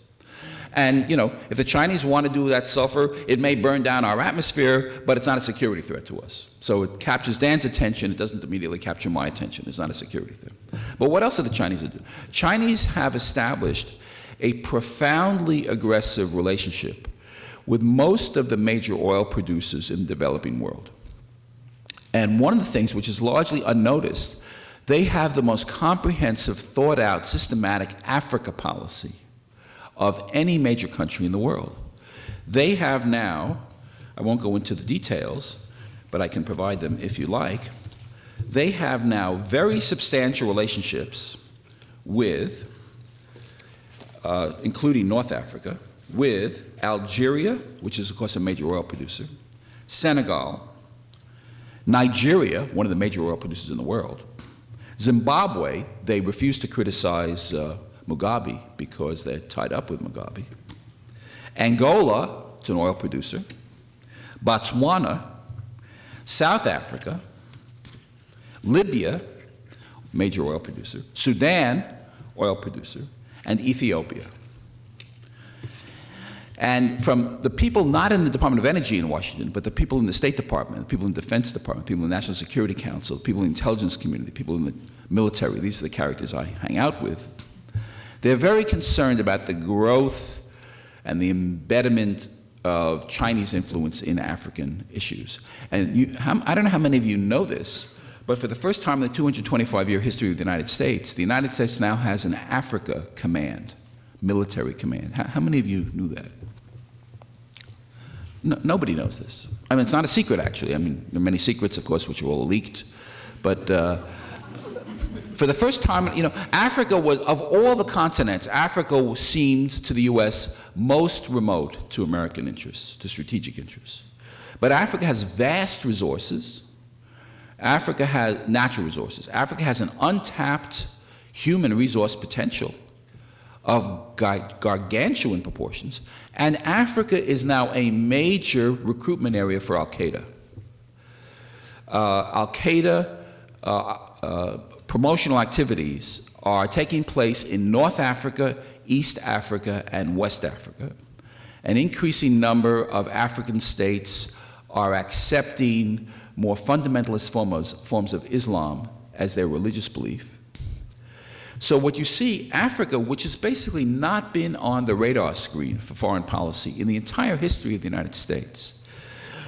And, if the Chinese want to do that sulfur, it may burn down our atmosphere, but it's not a security threat to us. So it captures Dan's attention. It doesn't immediately capture my attention. It's not a security threat. But what else are the Chinese doing? Chinese have established a profoundly aggressive relationship with most of the major oil producers in the developing world. And one of the things which is largely unnoticed, they have the most comprehensive, thought-out, systematic Africa policy of any major country in the world. They have now, I won't go into the details, but I can provide them if you like. They have now very substantial relationships with, including North Africa, with Algeria, which is of course a major oil producer, Senegal, Nigeria, one of the major oil producers in the world, Zimbabwe, they refuse to criticize Mugabe because they're tied up with Mugabe. Angola, it's an oil producer. Botswana, South Africa, Libya, major oil producer. Sudan, oil producer. And Ethiopia. And from the people not in the Department of Energy in Washington, but the people in the State Department, the people in the Defense Department, people in the National Security Council, people in the intelligence community, people in the military, these are the characters I hang out with. They're very concerned about the growth and the embedment of Chinese influence in African issues. And I don't know how many of you know this, but for the first time in the 225-year history of the United States now has an Africa command, military command. How many of you knew that? No, nobody knows this. I mean, it's not a secret, actually. I mean, there are many secrets, of course, which are all leaked. But for the first time, Africa was, of all the continents, Africa seemed to the U.S. most remote to American interests, to strategic interests. But Africa has vast resources. Africa has natural resources. Africa has an untapped human resource potential of gargantuan proportions. And Africa is now a major recruitment area for Al-Qaeda. Al-Qaeda promotional activities are taking place in North Africa, East Africa, and West Africa. An increasing number of African states are accepting more fundamentalist forms of Islam as their religious belief. So what you see, Africa, which has basically not been on the radar screen for foreign policy in the entire history of the United States,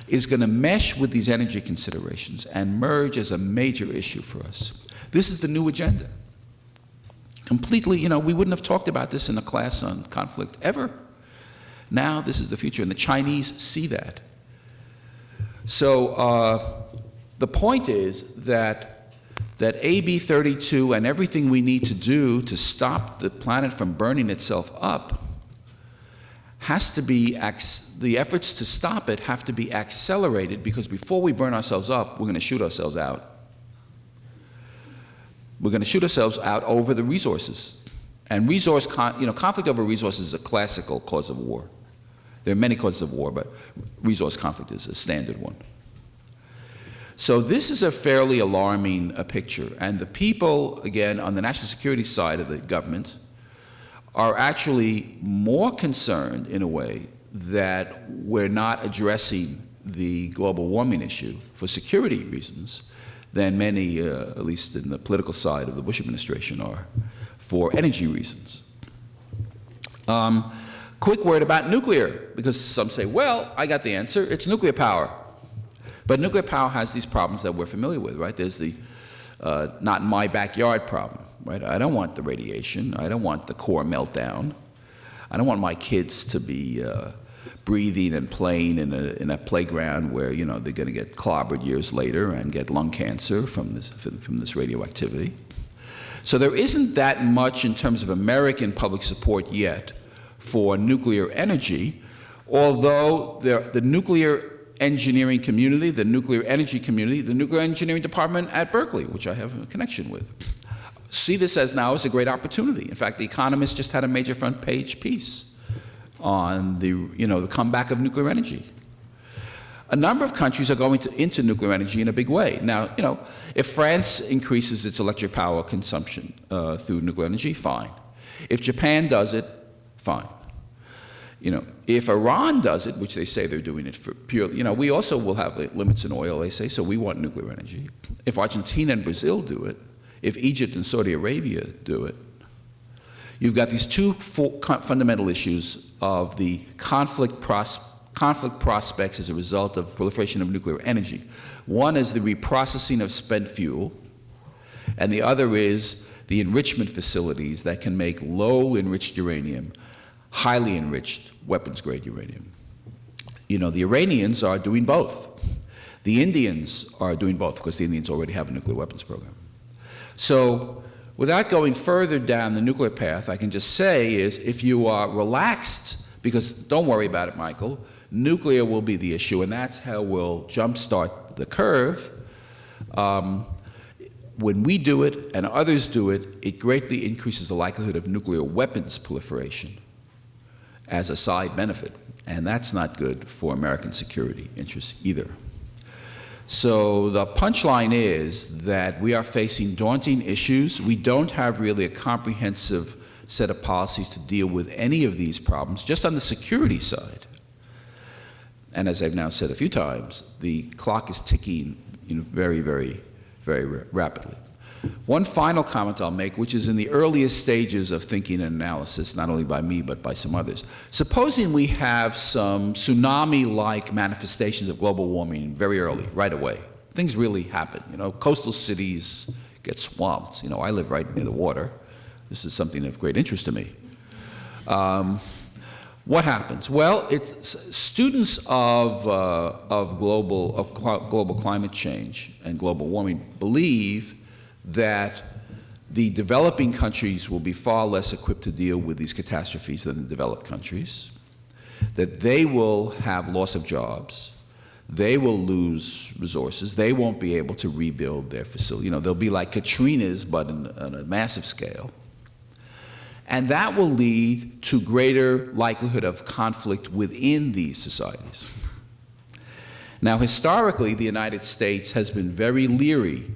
is going to mesh with these energy considerations and merge as a major issue for us. This is the new agenda. Completely, we wouldn't have talked about this in a class on conflict ever. Now this is the future, and the Chinese see that. So the point is that AB 32 and everything we need to do to stop the planet from burning itself up has to be, the efforts to stop it have to be accelerated, because before we burn ourselves up, we're going to shoot ourselves out. We're going to shoot ourselves out over the resources. And conflict over resources is a classical cause of war. There are many causes of war, but resource conflict is a standard one. So this is a fairly alarming picture. And the people, again, on the national security side of the government are actually more concerned, in a way, that we're not addressing the global warming issue for security reasons than many, at least in the political side of the Bush administration, are for energy reasons. Quick word about nuclear, because some say, well, I got the answer, it's nuclear power. But nuclear power has these problems that we're familiar with, right? There's the not in my backyard problem, right? I don't want the radiation. I don't want the core meltdown. I don't want my kids to be breathing and playing in a playground where, they're going to get clobbered years later and get lung cancer from this radioactivity. So there isn't that much in terms of American public support yet for nuclear energy, although the nuclear engineering community, the nuclear energy community, the nuclear engineering department at Berkeley, which I have a connection with, see this as a great opportunity. In fact, The Economist just had a major front page piece on the comeback of nuclear energy. a number of countries are going into nuclear energy in a big way. Now, if France increases its electric power consumption through nuclear energy, fine. If Japan does it, fine. If Iran does it, which they say they're doing it for purely, we also will have limits in oil, they say, so we want nuclear energy. If Argentina and Brazil do it, if Egypt and Saudi Arabia do it, you've got these two fundamental issues of the conflict prospects as a result of proliferation of nuclear energy. One is the reprocessing of spent fuel, and the other is the enrichment facilities that can make low enriched uranium highly enriched weapons-grade uranium. The Iranians are doing both. The Indians are doing both because the Indians already have a nuclear weapons program. So without going further down the nuclear path, I can just say is if you are relaxed, because don't worry about it, Michael, nuclear will be the issue, and that's how we'll jumpstart the curve. When we do it and others do it, it greatly increases the likelihood of nuclear weapons proliferation as a side benefit, and that's not good for American security interests either. So the punchline is that we are facing daunting issues. We don't have really a comprehensive set of policies to deal with any of these problems, just on the security side. And as I've now said a few times, the clock is ticking very, very, very rapidly. One final comment I'll make, which is in the earliest stages of thinking and analysis, not only by me, but by some others. Supposing we have some tsunami-like manifestations of global warming very early, right away. Things really happen. Coastal cities get swamped. I live right near the water. This is something of great interest to me. What happens? Well, it's students of global climate change and global warming believe that the developing countries will be far less equipped to deal with these catastrophes than the developed countries, that they will have loss of jobs, they will lose resources, they won't be able to rebuild their facility. They'll be like Katrina's, but on a massive scale. And that will lead to greater likelihood of conflict within these societies. Now, historically, the United States has been very leery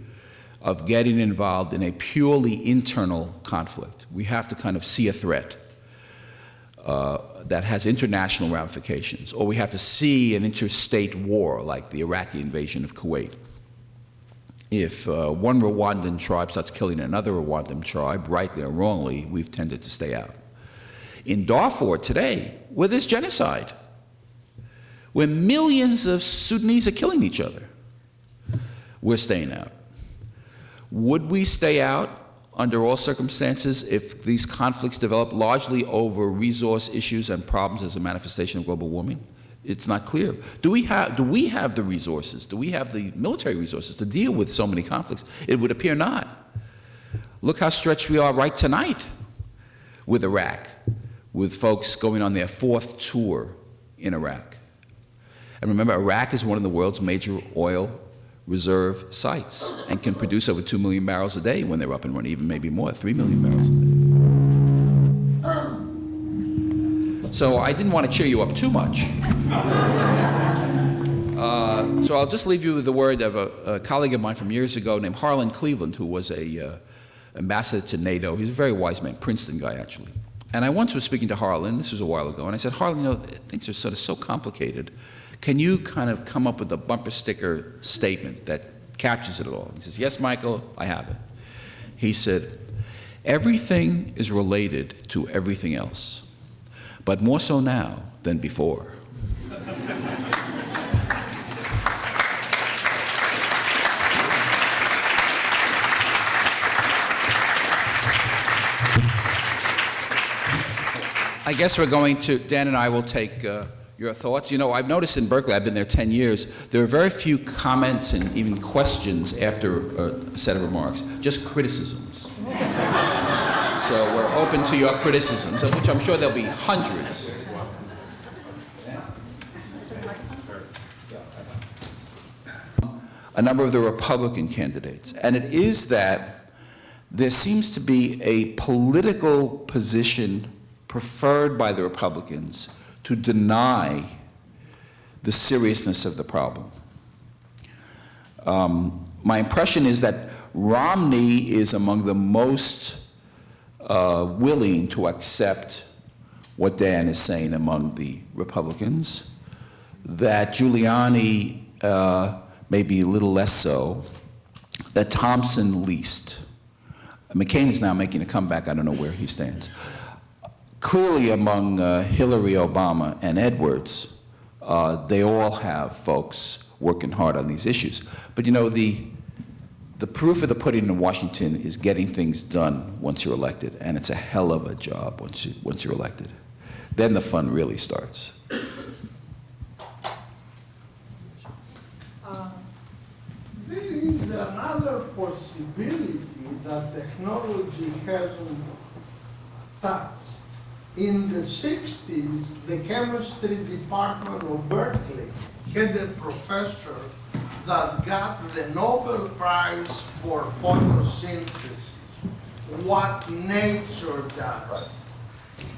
of getting involved in a purely internal conflict. We have to kind of see a threat that has international ramifications, or we have to see an interstate war like the Iraqi invasion of Kuwait. If one Rwandan tribe starts killing another Rwandan tribe, rightly or wrongly, we've tended to stay out. In Darfur today, where there's genocide, where millions of Sudanese are killing each other, we're staying out. Would we stay out under all circumstances if these conflicts develop largely over resource issues and problems as a manifestation of global warming? It's not clear. Do we have the resources? Do we have the military resources to deal with so many conflicts? It would appear not. Look how stretched we are right tonight with Iraq, with folks going on their 4th tour in Iraq. And remember, Iraq is one of the world's major oil reserve sites and can produce over 2 million barrels a day when they're up and running, even maybe more, 3 million barrels a day. So I didn't want to cheer you up too much. So I'll just leave you with the word of a colleague of mine from years ago named Harlan Cleveland, who was a ambassador to NATO. He's a very wise man, Princeton guy, actually. And I once was speaking to Harlan, this was a while ago, and I said, Harlan, things are sort of so complicated. Can you kind of come up with a bumper sticker statement that captures it all? He says, yes, Michael, I have it. He said, everything is related to everything else, but more so now than before. I guess we're going to, Dan and I will take your thoughts. I've noticed in Berkeley, I've been there 10 years, there are very few comments and even questions after a set of remarks, just criticisms. So we're open to your criticisms, of which I'm sure there'll be hundreds. A number of the Republican candidates, and it is that there seems to be a political position preferred by the Republicans to deny the seriousness of the problem. My impression is that Romney is among the most willing to accept what Dan is saying among the Republicans, that Giuliani may be a little less so, that Thompson least. McCain is now making a comeback. I don't know where he stands. Clearly among Hillary, Obama, and Edwards, they all have folks working hard on these issues. But you know, the proof of the pudding in Washington is getting things done once you're elected, and it's a hell of a job once you're elected. Then the fun really starts. There is another possibility that technology hasn't touched. In the 60s, the chemistry department of Berkeley had a professor that got the Nobel Prize for photosynthesis, what nature does.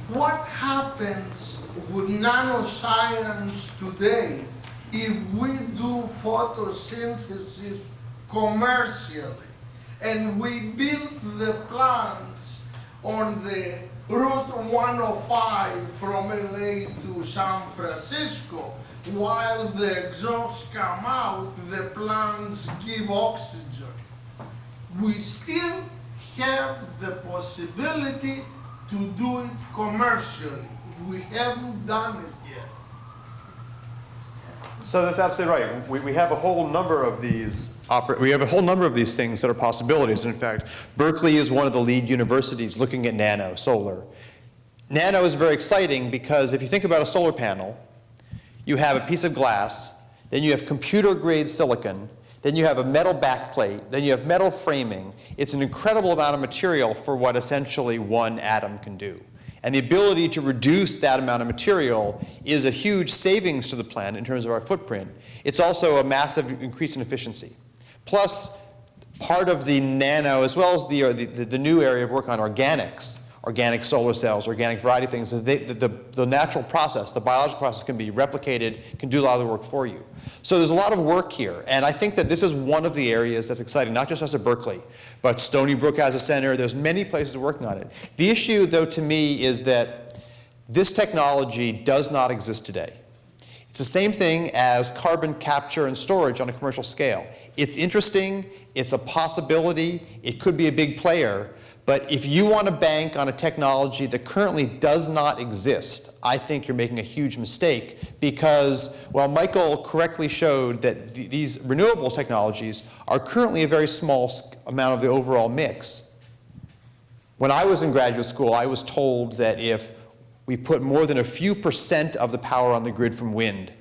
What happens with nanoscience today if we do photosynthesis commercially and we build the plants on the Route 105 from LA to San Francisco, while the exhausts come out, the plants give oxygen. We still have the possibility to do it commercially. We haven't done it yet. So that's absolutely right. We have a whole number of these things that are possibilities. In fact, Berkeley is one of the lead universities looking at nano solar. Nano is very exciting because if you think about a solar panel, you have a piece of glass, then you have computer-grade silicon, then you have a metal backplate, then you have metal framing. It's an incredible amount of material for what essentially one atom can do. And the ability to reduce that amount of material is a huge savings to the planet in terms of our footprint. It's also a massive increase in efficiency. Plus, part of the nano, as well as the new area of work on organics, organic solar cells, organic variety things, the natural process, the biological process can be replicated, can do a lot of the work for you. So there's a lot of work here, and I think that this is one of the areas that's exciting, not just us at Berkeley, but Stony Brook has a center, there's many places working on it. The issue, though, to me, is that this technology does not exist today. It's the same thing as carbon capture and storage on a commercial scale. It's interesting, it's a possibility, it could be a big player, but if you want to bank on a technology that currently does not exist, I think you're making a huge mistake because, while Michael correctly showed that these renewable technologies are currently a very small amount of the overall mix, when I was in graduate school, I was told that if we put more than a few % of the power on the grid from wind,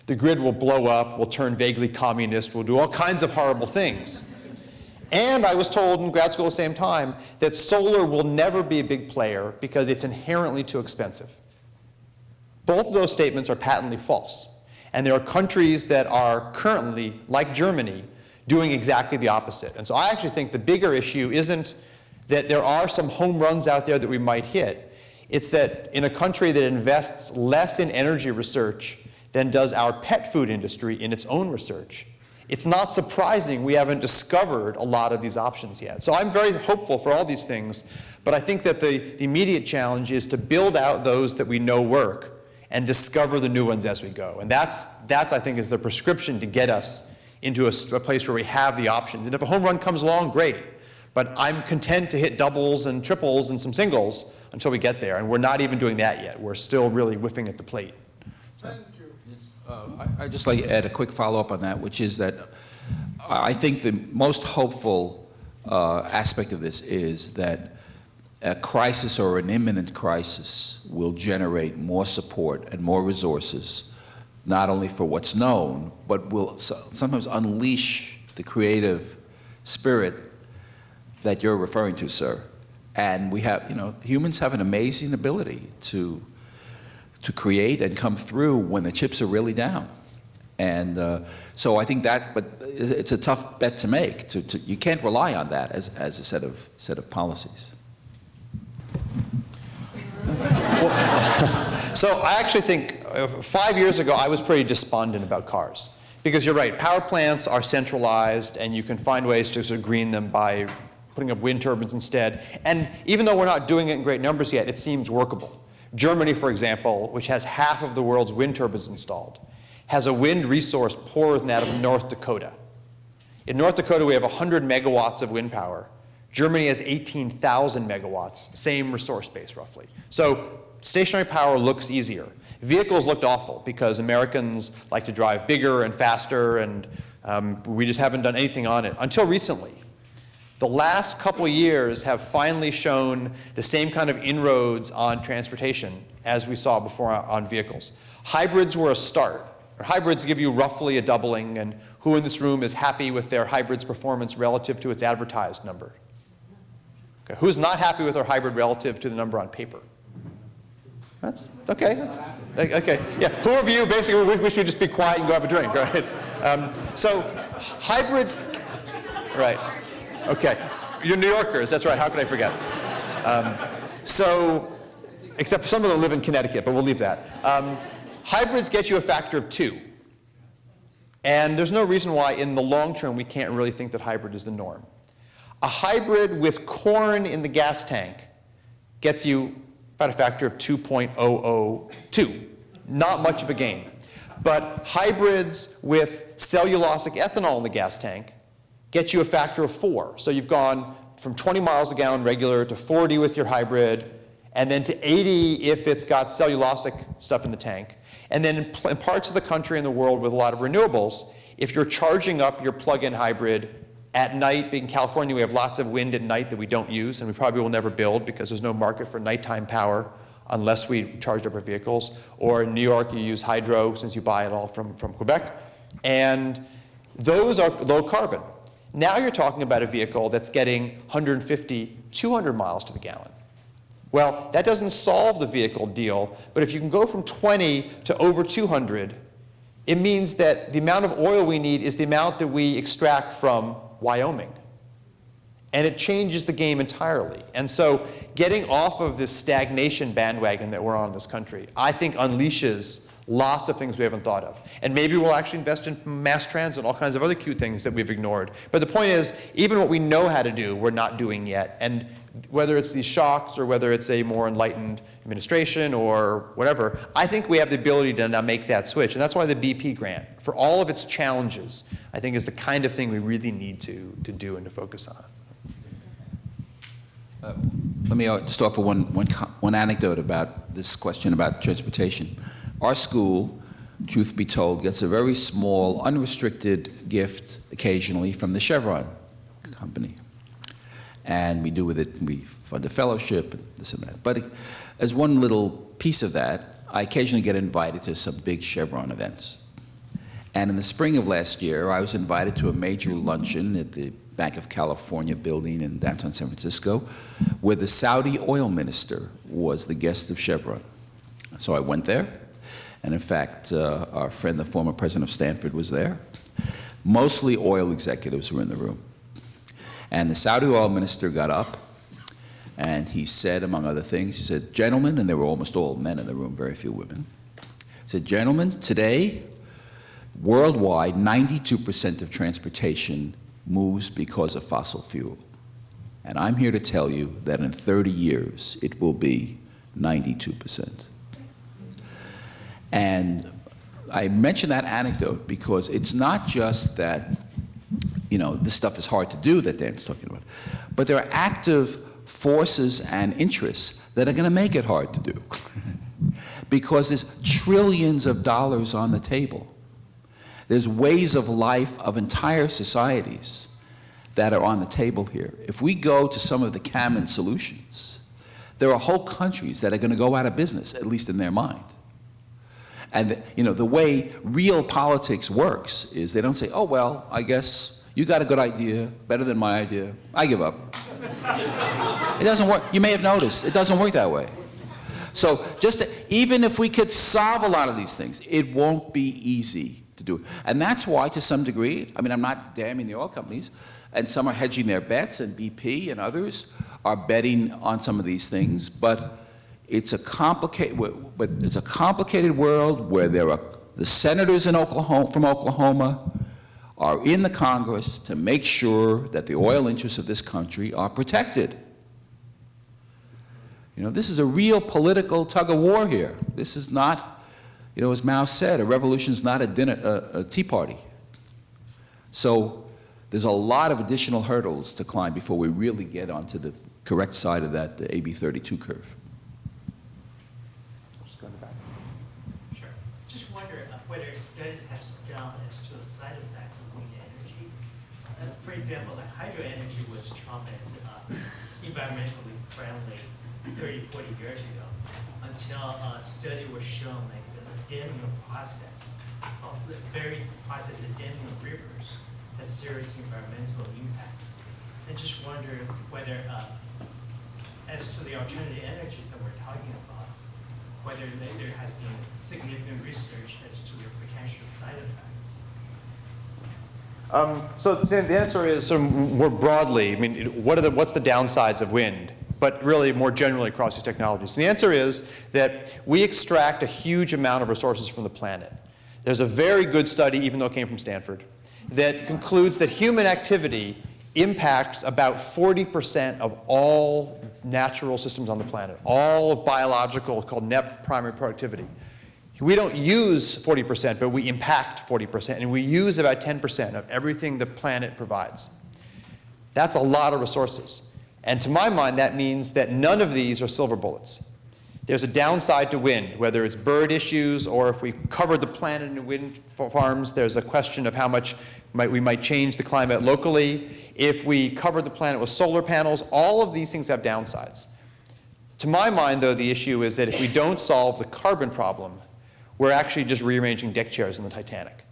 the grid will blow up, will turn vaguely communist, will do all kinds of horrible things. And I was told in grad school at the same time that solar will never be a big player because it's inherently too expensive. Both of those statements are patently false. And there are countries that are currently, like Germany, doing exactly the opposite. And so I actually think the bigger issue isn't that there are some home runs out there that we might hit. It's that in a country that invests less in energy research than does our pet food industry in its own research, it's not surprising we haven't discovered a lot of these options yet. So I'm very hopeful for all these things, but I think that the immediate challenge is to build out those that we know work and discover the new ones as we go. And that's I think, is the prescription to get us into a place where we have the options. And if a home run comes along, great. But I'm content to hit doubles and triples and some singles until we get there. And we're not even doing that yet. We're still really whiffing at the plate. Thank you. I'd just like to add a quick follow-up on that, which is that I think the most hopeful aspect of this is that a crisis or an imminent crisis will generate more support and more resources, not only for what's known, but will sometimes unleash the creative spirit that you're referring to, sir. And we have, humans have an amazing ability to create and come through when the chips are really down. And so I think but it's a tough bet to make. You can't rely on that as a set of policies. So I actually think 5 years ago, I was pretty despondent about cars. Because you're right, power plants are centralized, and you can find ways to sort of green them by putting up wind turbines instead. And even though we're not doing it in great numbers yet, it seems workable. Germany, for example, which has half of the world's wind turbines installed, has a wind resource poorer than that of North Dakota. In North Dakota, we have 100 megawatts of wind power. Germany has 18,000 megawatts, same resource base roughly. So stationary power looks easier. Vehicles looked awful because Americans like to drive bigger and faster, and we just haven't done anything on it until recently. The last couple of years have finally shown the same kind of inroads on transportation as we saw before on vehicles. Hybrids were a start. Hybrids give you roughly a doubling, and who in this room is happy with their hybrid's performance relative to its advertised number? Okay. Who's not happy with their hybrid relative to the number on paper? That's okay. Okay. Yeah. Who of you basically wish you'd just be quiet and go have a drink, right? So hybrids, right? Okay. You're New Yorkers. That's right. How could I forget? So, except for some of them live in Connecticut, but we'll leave that. Hybrids get you a factor of 2. And there's no reason why in the long term we can't really think that hybrid is the norm. A hybrid with corn in the gas tank gets you about a factor of 2.002. Not much of a gain. But hybrids with cellulosic ethanol in the gas tank get you a factor of 4. So you've gone from 20 miles a gallon regular to 40 with your hybrid, and then to 80 if it's got cellulosic stuff in the tank. And then in parts of the country and the world with a lot of renewables, if you're charging up your plug-in hybrid at night, in California we have lots of wind at night that we don't use, and we probably will never build because there's no market for nighttime power unless we charge up our vehicles. Or in New York you use hydro since you buy it all from Quebec. And those are low carbon. Now you're talking about a vehicle that's getting 150, 200 miles to the gallon. Well, that doesn't solve the vehicle deal, but if you can go from 20 to over 200, it means that the amount of oil we need is the amount that we extract from Wyoming. And it changes the game entirely. And so getting off of this stagnation bandwagon that we're on in this country, I think unleashes lots of things we haven't thought of. And maybe we'll actually invest in mass transit and all kinds of other cute things that we've ignored. But the point is, even what we know how to do, we're not doing yet. And whether it's these shocks or whether it's a more enlightened administration or whatever, I think we have the ability to now make that switch. And that's why the BP grant, for all of its challenges, I think is the kind of thing we really need to do and to focus on. Let me just offer one anecdote about this question about transportation. Our school, truth be told, gets a very small, unrestricted gift occasionally from the Chevron company. And we do with it, we fund a fellowship, and this and that. But as one little piece of that, I occasionally get invited to some big Chevron events. And in the spring of last year, I was invited to a major luncheon at the Bank of California building in downtown San Francisco, where the Saudi oil minister was the guest of Chevron. So I went there, and in fact, our friend, the former president of Stanford, was there. Mostly oil executives were in the room. And the Saudi oil minister got up, and he said, among other things, he said, "Gentlemen," and there were almost all men in the room, very few women. He said, "Gentlemen, today, worldwide, 92% of transportation moves because of fossil fuel. And I'm here to tell you that in 30 years, it will be 92%. And I mention that anecdote because it's not just that, you know, this stuff is hard to do that Dan's talking about, but there are active forces and interests that are going to make it hard to do because there's trillions of dollars on the table. There's ways of life of entire societies that are on the table here. If we go to some of the common solutions, there are whole countries that are going to go out of business, at least in their mind. And you know, the way real politics works is they don't say, "Oh, well, I guess you got a good idea, better than my idea. I give up." It doesn't work. You may have noticed, it doesn't work that way. So even if we could solve a lot of these things, it won't be easy to do it. And that's why, to some degree, I mean, I'm not damning the oil companies, and some are hedging their bets, and BP and others are betting on some of these things, but it's a complicated world where there are the senators in Oklahoma, from Oklahoma are in the Congress to make sure that the oil interests of this country are protected. You know, this is a real political tug of war here. This is not, you know, as Mao said, a revolution is not a tea party. So there's a lot of additional hurdles to climb before we really get onto the correct side of that AB 32 curve. Just go in the back. Sure. Just wonder whether studies have been done as to the side effects of wind energy. For example, like hydro energy was trumped as environmentally friendly 30, 40 years ago, until a study was shown like the damming process, the very process of damming of rivers has serious environmental impacts. I just wonder whether, as to the alternative energies that we're talking about, whether there has been significant research as to their potential side effects. So the answer is sort of more broadly, I mean, what's the downsides of wind? But really more generally across these technologies. And the answer is that we extract a huge amount of resources from the planet. There's a very good study, even though it came from Stanford, that concludes that human activity impacts about 40% of all natural systems on the planet, all of biological, called net primary productivity. We don't use 40%, but we impact 40%, and we use about 10% of everything the planet provides. That's a lot of resources. And to my mind, that means that none of these are silver bullets. There's a downside to wind, whether it's bird issues or if we covered the planet in wind farms, there's a question of how much we might change the climate locally. If we covered the planet with solar panels, all of these things have downsides. To my mind, though, the issue is that if we don't solve the carbon problem, we're actually just rearranging deck chairs in the Titanic.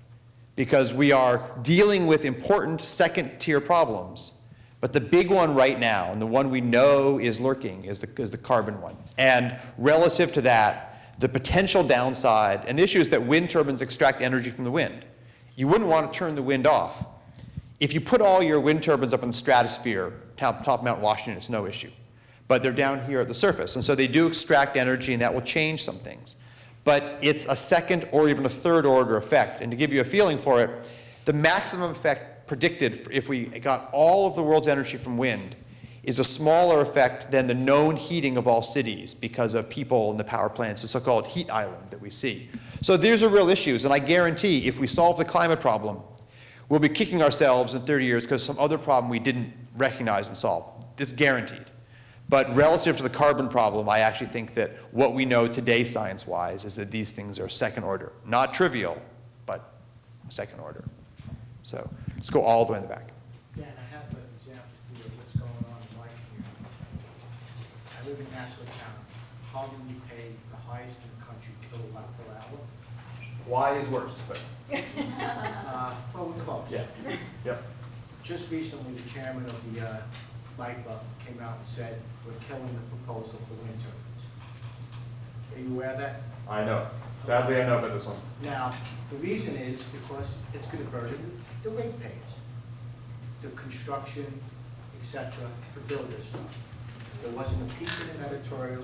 Because we are dealing with important second-tier problems. But the big one right now, and the one we know is lurking, is the carbon one. And relative to that, the potential downside, and the issue is that wind turbines extract energy from the wind. You wouldn't want to turn the wind off. If you put all your wind turbines up in the stratosphere, top of Mount Washington, it's no issue. But they're down here at the surface, and so they do extract energy, and that will change some things. But it's a second or even a third order effect. And to give you a feeling for it, the maximum effect predicted if we got all of the world's energy from wind is a smaller effect than the known heating of all cities because of people in the power plants, the so-called heat island that we see. So these are real issues, and I guarantee if we solve the climate problem, we'll be kicking ourselves in 30 years because some other problem we didn't recognize and solve. It's guaranteed. But relative to the carbon problem, I actually think that what we know today science-wise is that these things are second order. Not trivial, but second order. So let's go all the way in the back. Dan, I have an example for you of what's going on in my community. I live in Nassau County. How do we pay the highest in the country kilowatt per hour? Why is worse, but Well, we're close. yeah. Yep. Just recently, the chairman of the LIPA came out and said, we're killing the proposal for wind turbines. Are you aware of that? I know. Sadly, I know about this one. Now, the reason is because it's going to burden the ratepayers, the construction, et cetera, to build this stuff. There wasn't a piece in an editorial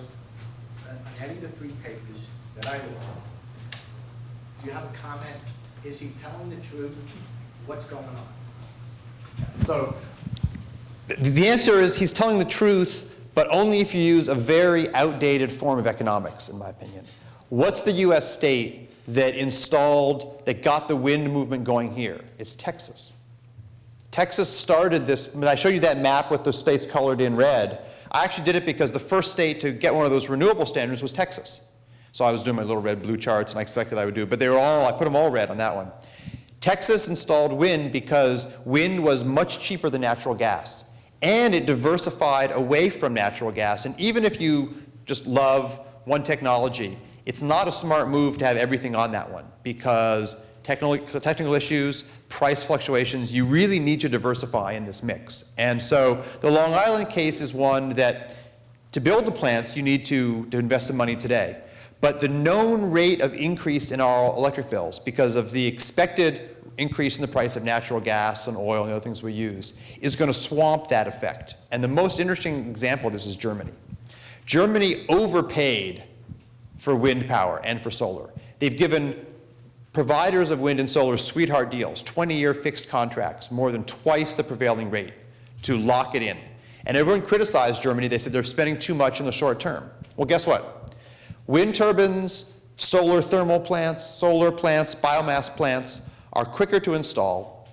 on any of the three papers that I looked at. Do you have a comment? Is he telling the truth? What's going on? So the answer is he's telling the truth, but only if you use a very outdated form of economics, in my opinion. What's the U.S. state that got the wind movement going here? It's Texas. Texas started this. When I showed you that map with the states colored in red, I actually did it because the first state to get one of those renewable standards was Texas. So I was doing my little red-blue charts, and I expected I would do it, but I put them all red on that one. Texas installed wind because wind was much cheaper than natural gas, and it diversified away from natural gas. And even if you just love one technology, it's not a smart move to have everything on that one because technical issues, price fluctuations, you really need to diversify in this mix. And so the Long Island case is one that to build the plants, you need to invest some money today. But the known rate of increase in our electric bills because of the expected increase in the price of natural gas and oil and the other things we use is going to swamp that effect. And the most interesting example of this is Germany. Germany overpaid for wind power and for solar. They've given providers of wind and solar sweetheart deals, 20-year fixed contracts, more than twice the prevailing rate to lock it in. And everyone criticized Germany. They said they're spending too much in the short term. Well, guess what? Wind turbines, solar thermal plants, solar plants, biomass plants are quicker to install,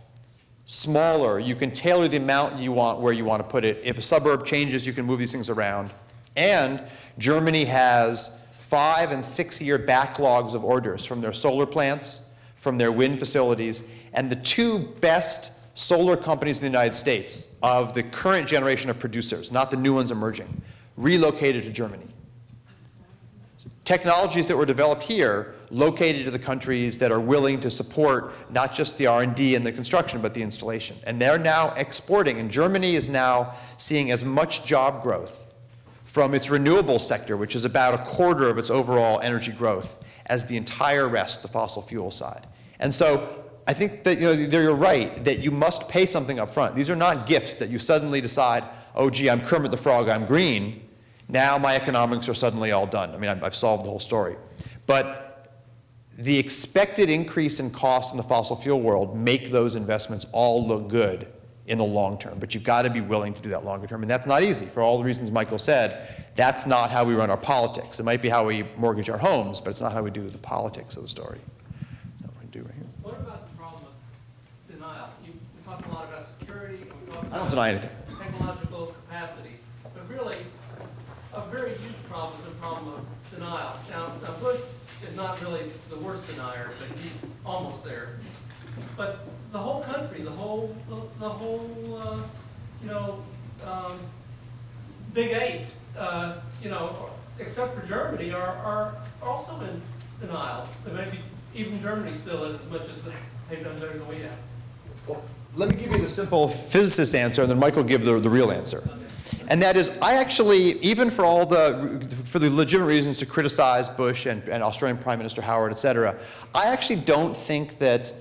smaller. You can tailor the amount you want where you want to put it. If a suburb changes, you can move these things around. And Germany has 5- and 6-year backlogs of orders from their solar plants, from their wind facilities, and the two best solar companies in the United States of the current generation of producers, not the new ones emerging, relocated to Germany. Technologies that were developed here located to the countries that are willing to support not just the R&D and the construction, but the installation. And they're now exporting, and Germany is now seeing as much job growth from its renewable sector, which is about 1/4 of its overall energy growth, as the entire rest, the fossil fuel side. And so I think that you're right, that you must pay something up front. These are not gifts that you suddenly decide, oh, gee, I'm Kermit the Frog, I'm green. Now my economics are suddenly all done. I mean, I've solved the whole story. But the expected increase in cost in the fossil fuel world make those investments all look good in the long term. But you've got to be willing to do that longer term. And that's not easy for all the reasons Michael said. That's not how we run our politics. It might be how we mortgage our homes, but it's not how we do the politics of the story. That's what we do right here. What about the problem of denial? We talked a lot about security, and we talked I don't about deny anything. technological capacity, but really, a very huge problem is the problem of denial. Now Bush is not really the worst denier, but he's almost there. But the whole country, the whole, Big Eight, except for Germany, are also in denial. And maybe even Germany still is, as much as they've done better than we have. Well, let me give you the simple physicist answer, and then Mike will give the real answer. And that is, I actually, even for the legitimate reasons to criticize Bush and Australian Prime Minister Howard, et cetera, I actually don't think that,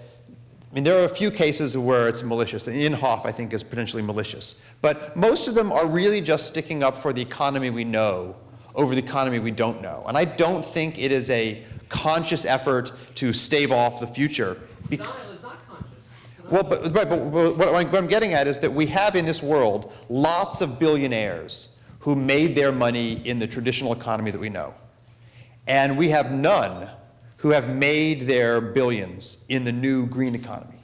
I mean, there are a few cases where it's malicious. And Inhofe, I think, is potentially malicious. But most of them are really just sticking up for the economy we know over the economy we don't know. And I don't think it is a conscious effort to stave off the future. Denial is not conscious. Well, but what I'm getting at is that we have in this world lots of billionaires who made their money in the traditional economy that we know. And we have none who have made their billions in the new green economy.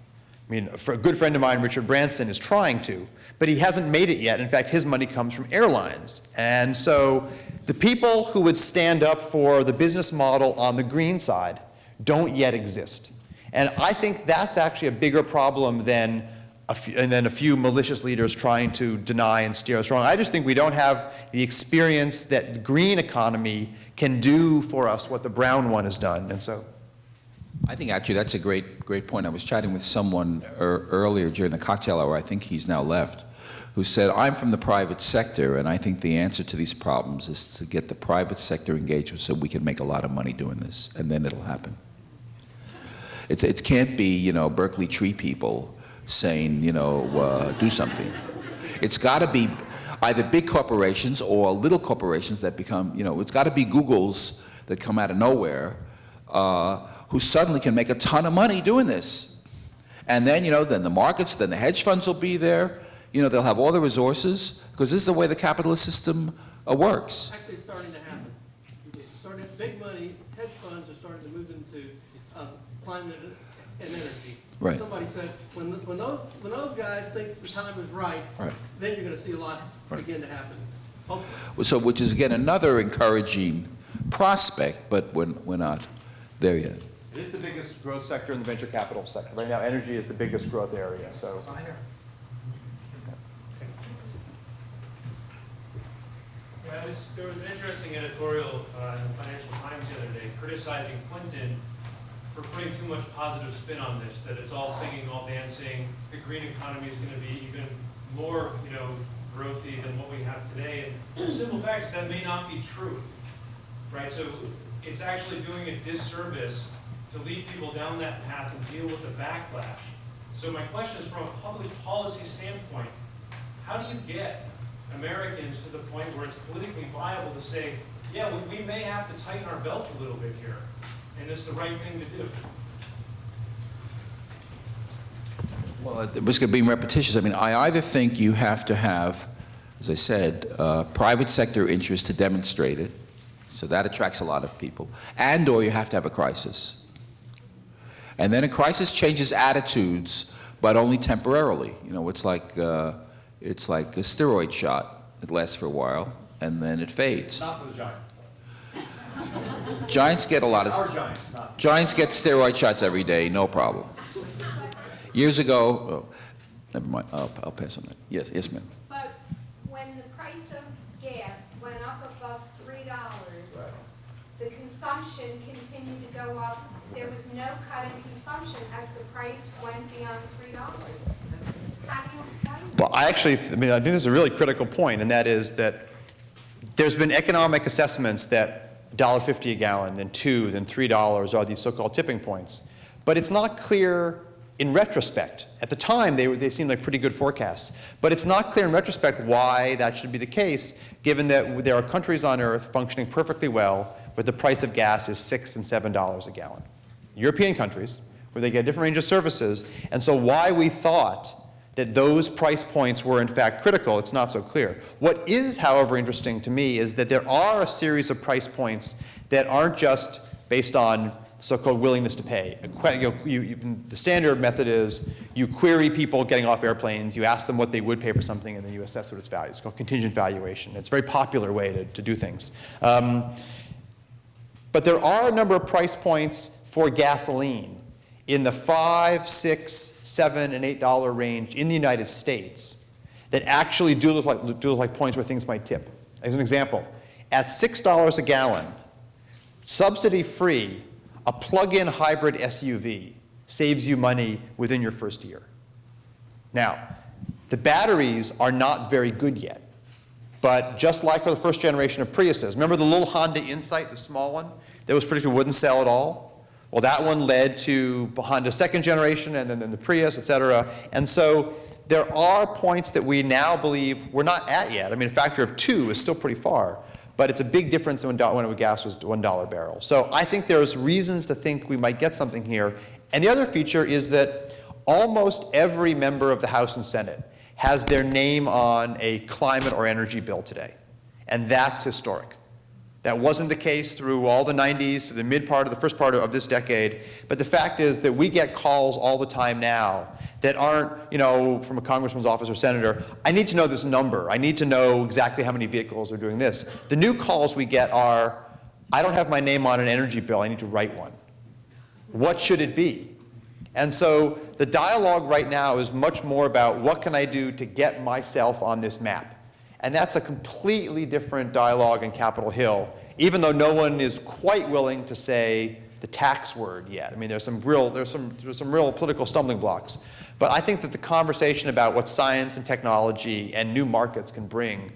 I mean, for a good friend of mine, Richard Branson, is trying to, but he hasn't made it yet. In fact, his money comes from airlines. And so the people who would stand up for the business model on the green side don't yet exist. And I think that's actually a bigger problem than a few malicious leaders trying to deny and steer us wrong. I just think we don't have the experience that the green economy can do for us what the brown one has done. And so I think actually that's a great point. I was chatting with someone earlier during the cocktail hour, I think he's now left, who said, I'm from the private sector, and I think the answer to these problems is to get the private sector engaged so we can make a lot of money doing this, and then it'll happen. It can't be, Berkeley tree people saying, do something. It's got to be either big corporations or little corporations that become, it's got to be Googles that come out of nowhere who suddenly can make a ton of money doing this. And then, then the markets, then the hedge funds will be there. They'll have all the resources, because this is the way the capitalist system works. Actually, it's starting to happen. Big money, hedge funds are starting to move into climate and energy. Right. Somebody said, when those guys think the time is right, then you're going to see a lot begin to happen. Hopefully. So, which is, again, another encouraging prospect, but we're not there yet. it is the biggest growth sector in the venture capital sector. Right now, energy is the biggest growth area. So. Yeah, there was an interesting editorial in the Financial Times the other day criticizing Clinton for putting too much positive spin on this, that it's all singing, all dancing, the green economy is going to be even more, growthy than what we have today. And the simple fact is that may not be true, right? So it's actually doing a disservice to lead people down that path and deal with the backlash. So my question is, from a public policy standpoint, how do you get Americans to the point where it's politically viable to say, yeah, we may have to tighten our belt a little bit here, and it's the right thing to do. Well, at the risk of being repetitious, I mean, I either think you have to have, as I said, private sector interest to demonstrate it, so that attracts a lot of people, and/or you have to have a crisis. And then a crisis changes attitudes, but only temporarily. You know, it's like a steroid shot. It lasts for a while, and then it fades. Not for the Giants, though. Giants get a lot of... Our Giants, not. Giants get steroid shots every day, no problem. Years ago, oh, never mind, I'll pass on that. Yes, yes, ma'am. But when the price of gas went up above $3, the consumption continued to go up. There was no cut in consumption as the price went beyond $3. How do you explain that? Well, I think this is a really critical point, and that is that there's been economic assessments that $1.50 a gallon, then $2, then $3 are these so-called tipping points. But it's not clear in retrospect. At the time, they seemed like pretty good forecasts. But it's not clear in retrospect why that should be the case, given that there are countries on Earth functioning perfectly well where the price of gas is $6 and $7 a gallon. European countries, where they get a different range of services. And so why we thought that those price points were in fact critical, it's not so clear. What is, however, interesting to me is that there are a series of price points that aren't just based on so-called willingness to pay. The standard method is you query people getting off airplanes, you ask them what they would pay for something, and then you assess what its value is. It's called contingent valuation. It's a very popular way to do things. But there are a number of price points for gasoline in the $5, $6, $7, and $8 range in the United States that actually do look like points where things might tip. As an example, at $6 a gallon, subsidy-free, a plug-in hybrid SUV saves you money within your first year. Now, the batteries are not very good yet, but just like for the first generation of Priuses, remember the little Honda Insight, the small one, that was predicted wouldn't sell at all? Well, that one led to Honda's second generation, and then the Prius, et cetera. And so there are points that we now believe we're not at yet. I mean, a factor of 2 is still pretty far. But it's a big difference when gas was $1 a barrel. So I think there's reasons to think we might get something here. And the other feature is that almost every member of the House and Senate has their name on a climate or energy bill today. And that's historic. That wasn't the case through all the 90s, through the first part of this decade. But the fact is that we get calls all the time now that aren't, from a congressman's office or senator, I need to know this number. I need to know exactly how many vehicles are doing this. The new calls we get are, I don't have my name on an energy bill, I need to write one. What should it be? And so the dialogue right now is much more about what can I do to get myself on this map? And that's a completely different dialogue in Capitol Hill, even though no one is quite willing to say the tax word yet. I mean, there's some real political stumbling blocks. But I think that the conversation about what science and technology and new markets can bring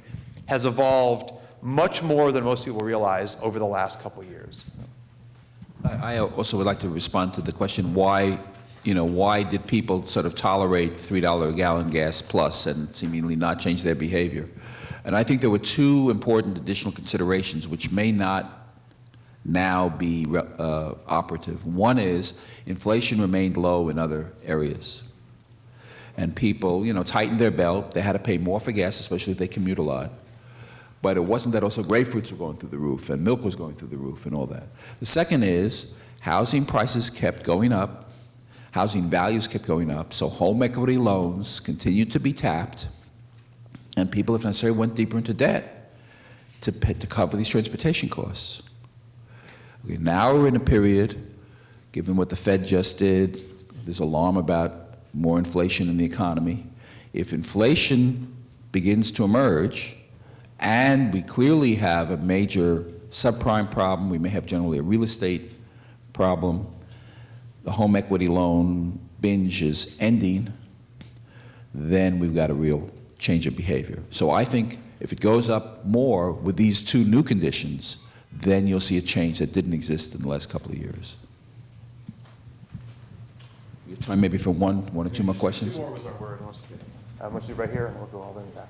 has evolved much more than most people realize over the last couple of years. I also would like to respond to the question, why did people sort of tolerate $3 a gallon gas plus and seemingly not change their behavior? And I think there were two important additional considerations which may not now be operative. One is inflation remained low in other areas. And people, tightened their belt. They had to pay more for gas, especially if they commute a lot. But it wasn't that also grapefruits were going through the roof and milk was going through the roof and all that. The second is housing prices kept going up. Housing values kept going up. So home equity loans continued to be tapped. And people, if necessary, went deeper into debt to cover these transportation costs. Okay, now we're in a period, given what the Fed just did, there's alarm about more inflation in the economy. If inflation begins to emerge, and we clearly have a major subprime problem, we may have generally a real estate problem, the home equity loan binge is ending, then we've got a real change of behavior. So I think if it goes up more with these two new conditions, then you'll see a change that didn't exist in the last couple of years. We have time maybe for one or two more questions. Two more was our word. Let's do right here, and we'll go all the way back.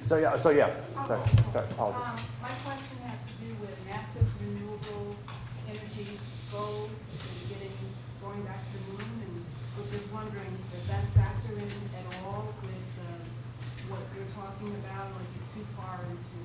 So yeah, sorry, apologies. My question has to do with NASA's renewable energy goals, going back to the moon, and was just wondering, does that factor in at all with what you're talking about, or is it too far into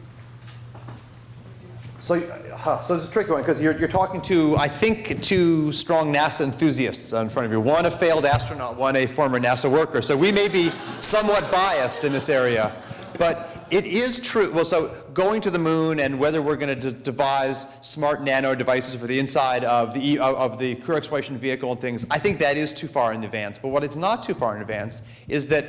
the future? So this is a tricky one, because you're talking to, I think, two strong NASA enthusiasts in front of you. One a failed astronaut, one a former NASA worker. So we may be somewhat biased in this area. But it is true, well, so going to the moon and whether we're going to devise smart nano devices for the inside of the crew exploration vehicle and things, I think that is too far in advance. But what it's not too far in advance is that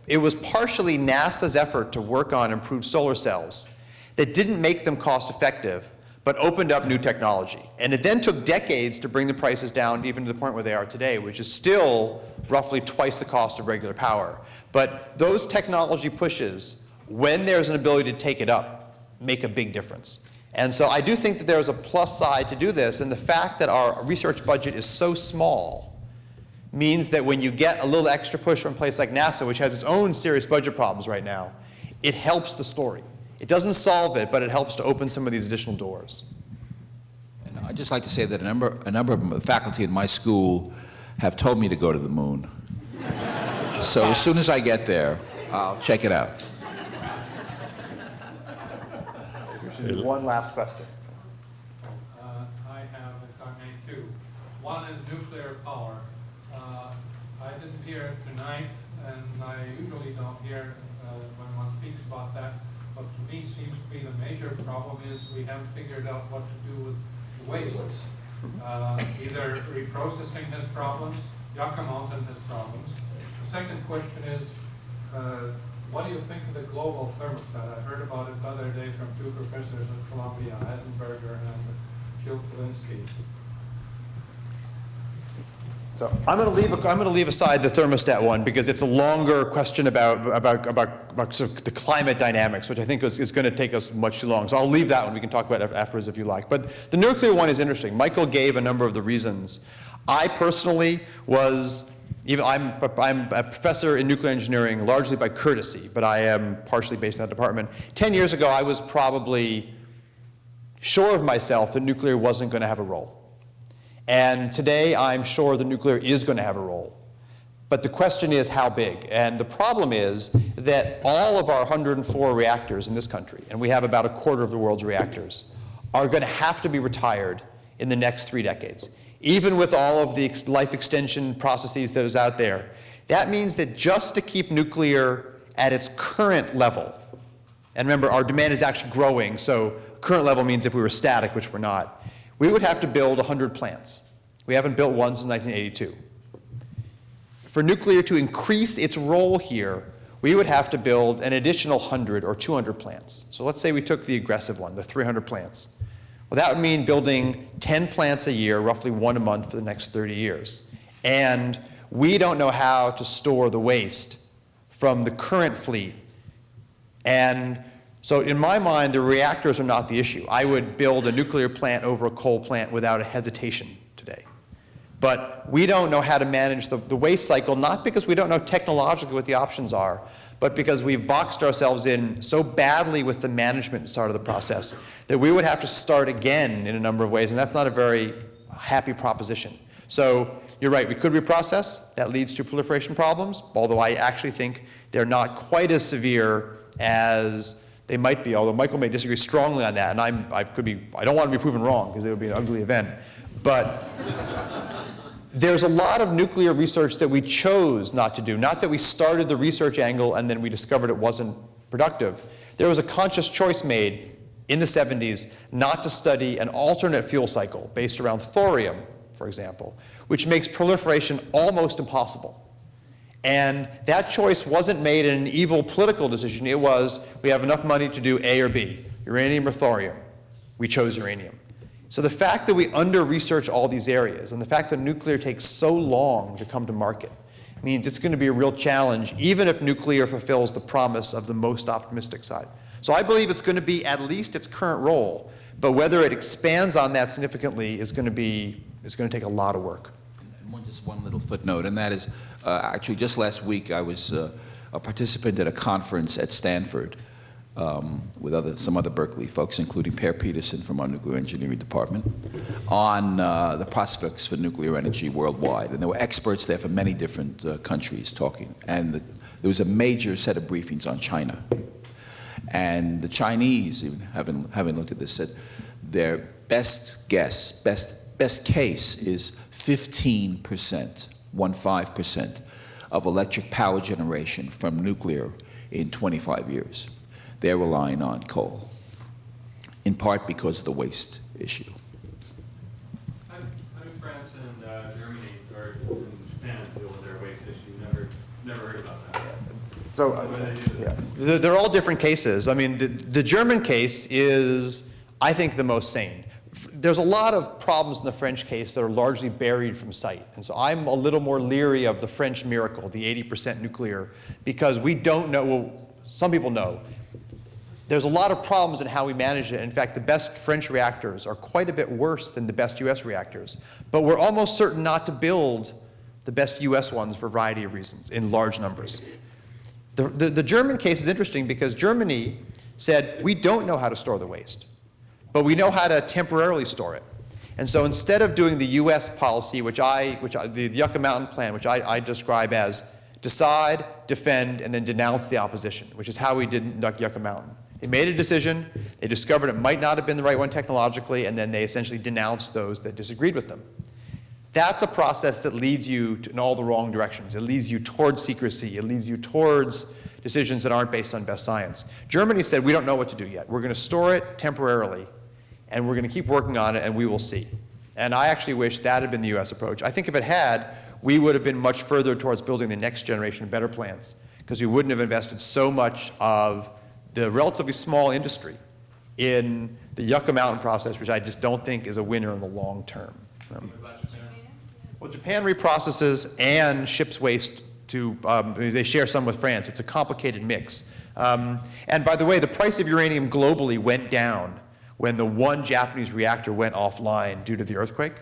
it was partially NASA's effort to work on improved solar cells that didn't make them cost effective, but opened up new technology. And it then took decades to bring the prices down even to the point where they are today, which is still roughly twice the cost of regular power. But those technology pushes, when there's an ability to take it up, make a big difference. And so I do think that there's a plus side to do this, and the fact that our research budget is so small means that when you get a little extra push from a place like NASA, which has its own serious budget problems right now, it helps the story. It doesn't solve it, but it helps to open some of these additional doors. And I'd just like to say that a number of faculty in my school have told me to go to the moon. So as soon as I get there, I'll check it out. One last question. I have, if I may, two. One is nuclear power. I didn't hear it tonight, and I usually don't hear when one speaks about that. What to me seems to be the major problem is we haven't figured out what to do with the wastes. Either reprocessing has problems, Yucca Mountain has problems. The second question is, what do you think of the global thermostat? I heard about it the other day from two professors at Columbia, Eisenberger and Jill Polinsky. So I'm going to leave aside the thermostat one because it's a longer question about sort of the climate dynamics, which I think is going to take us much too long. So I'll leave that one. We can talk about it afterwards if you like. But the nuclear one is interesting. Michael gave a number of the reasons. I personally I'm a professor in nuclear engineering largely by courtesy, but I am partially based in that department. 10 years ago, I was probably sure of myself that nuclear wasn't going to have a role. And today, I'm sure the nuclear is going to have a role. But the question is how big? And the problem is that all of our 104 reactors in this country, and we have about a quarter of the world's reactors, are going to have to be retired in the next 3 decades. Even with all of the life extension processes that is out there. That means that just to keep nuclear at its current level, and remember, our demand is actually growing, so current level means if we were static, which we're not, we would have to build 100 plants. We haven't built one since 1982. For nuclear to increase its role here, we would have to build an additional 100 or 200 plants. So let's say we took the aggressive one, the 300 plants. Well, that would mean building 10 plants a year, roughly one a month for the next 30 years. And we don't know how to store the waste from the current fleet. And so in my mind, the reactors are not the issue. I would build a nuclear plant over a coal plant without a hesitation today. But we don't know how to manage the waste cycle, not because we don't know technologically what the options are, but because we've boxed ourselves in so badly with the management side of the process that we would have to start again in a number of ways, and that's not a very happy proposition. So you're right, we could reprocess. That leads to proliferation problems, although I actually think they're not quite as severe as they might be, although Michael may disagree strongly on that, and I don't want to be proven wrong because it would be an ugly event. But there's a lot of nuclear research that we chose not to do. Not that we started the research angle and then we discovered it wasn't productive. There was a conscious choice made in the 70s not to study an alternate fuel cycle based around thorium, for example, which makes proliferation almost impossible. And that choice wasn't made in an evil political decision. It was, we have enough money to do A or B, uranium or thorium. We chose uranium. So the fact that we under-research all these areas and the fact that nuclear takes so long to come to market means it's going to be a real challenge, even if nuclear fulfills the promise of the most optimistic side. So I believe it's going to be at least its current role, but whether it expands on that significantly is going to take a lot of work. And just one little footnote, and that is, actually just last week I was a participant at a conference at Stanford with some other Berkeley folks, including Per Peterson from our nuclear engineering department, on the prospects for nuclear energy worldwide. And there were experts there from many different countries talking. And there was a major set of briefings on China. And the Chinese, even having looked at this, said their best guess, best case is 15%, 15% of electric power generation from nuclear in 25 years. They're relying on coal, in part because of the waste issue. How do France and Germany or Japan deal with their waste issue? Never heard about that. So, they're all different cases. I mean, the German case is, I think, the most sane. There's a lot of problems in the French case that are largely buried from sight. And so I'm a little more leery of the French miracle, the 80% nuclear, because we don't know, well, some people know. There's a lot of problems in how we manage it. In fact, the best French reactors are quite a bit worse than the best US reactors. But we're almost certain not to build the best US ones for a variety of reasons in large numbers. The German case is interesting because Germany said, we don't know how to store the waste, but we know how to temporarily store it. And so instead of doing the US policy, the Yucca Mountain plan, which I describe as decide, defend, and then denounce the opposition, which is how we did Yucca Mountain. They made a decision, they discovered it might not have been the right one technologically, and then they essentially denounced those that disagreed with them. That's a process that leads you in all the wrong directions. It leads you towards secrecy. It leads you towards decisions that aren't based on best science. Germany said, we don't know what to do yet. We're going to store it temporarily, and we're going to keep working on it, and we will see. And I actually wish that had been the US approach. I think if it had, we would have been much further towards building the next generation of better plants, because we wouldn't have invested so much of the relatively small industry in the Yucca Mountain process, which I just don't think is a winner in the long term. Well, Japan reprocesses and ships waste to, they share some with France. It's a complicated mix. And by the way, the price of uranium globally went down when the one Japanese reactor went offline due to the earthquake.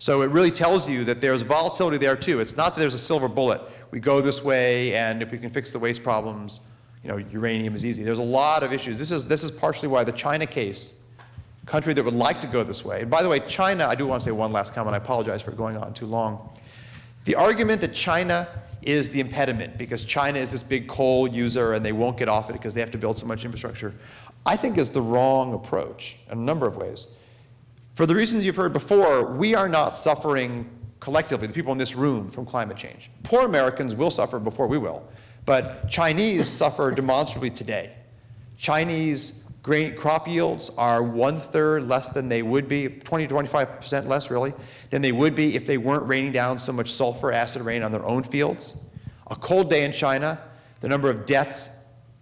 So it really tells you that there's volatility there too. It's not that there's a silver bullet. We go this way, and if we can fix the waste problems, uranium is easy. There's a lot of issues. This is partially why the China case, country that would like to go this way. And by the way, China, I do want to say one last comment. I apologize for going on too long. The argument that China is the impediment because China is this big coal user and they won't get off it because they have to build so much infrastructure, I think is the wrong approach in a number of ways. For the reasons you've heard before, we are not suffering collectively, the people in this room, from climate change. Poor Americans will suffer before we will. But Chinese suffer demonstrably today. Chinese grain crop yields are 1/3 less than they would be, 20 to 25% less really, than they would be if they weren't raining down so much sulfur acid rain on their own fields. A cold day in China, the number of deaths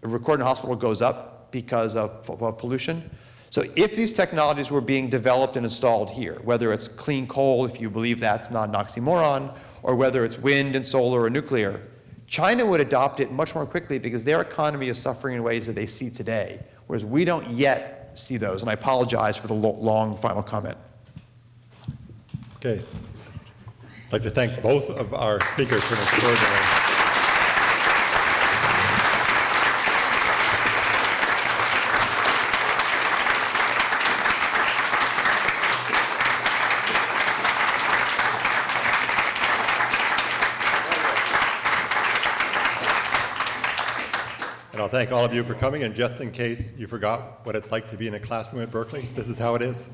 recorded in hospital goes up because of pollution. So if these technologies were being developed and installed here, whether it's clean coal, if you believe that's not an oxymoron, or whether it's wind and solar or nuclear, China would adopt it much more quickly because their economy is suffering in ways that they see today, whereas we don't yet see those. And I apologize for the long final comment. Okay. I'd like to thank both of our speakers for an extraordinary. And I'll thank all of you for coming, and just in case you forgot what it's like to be in a classroom at Berkeley, this is how it is.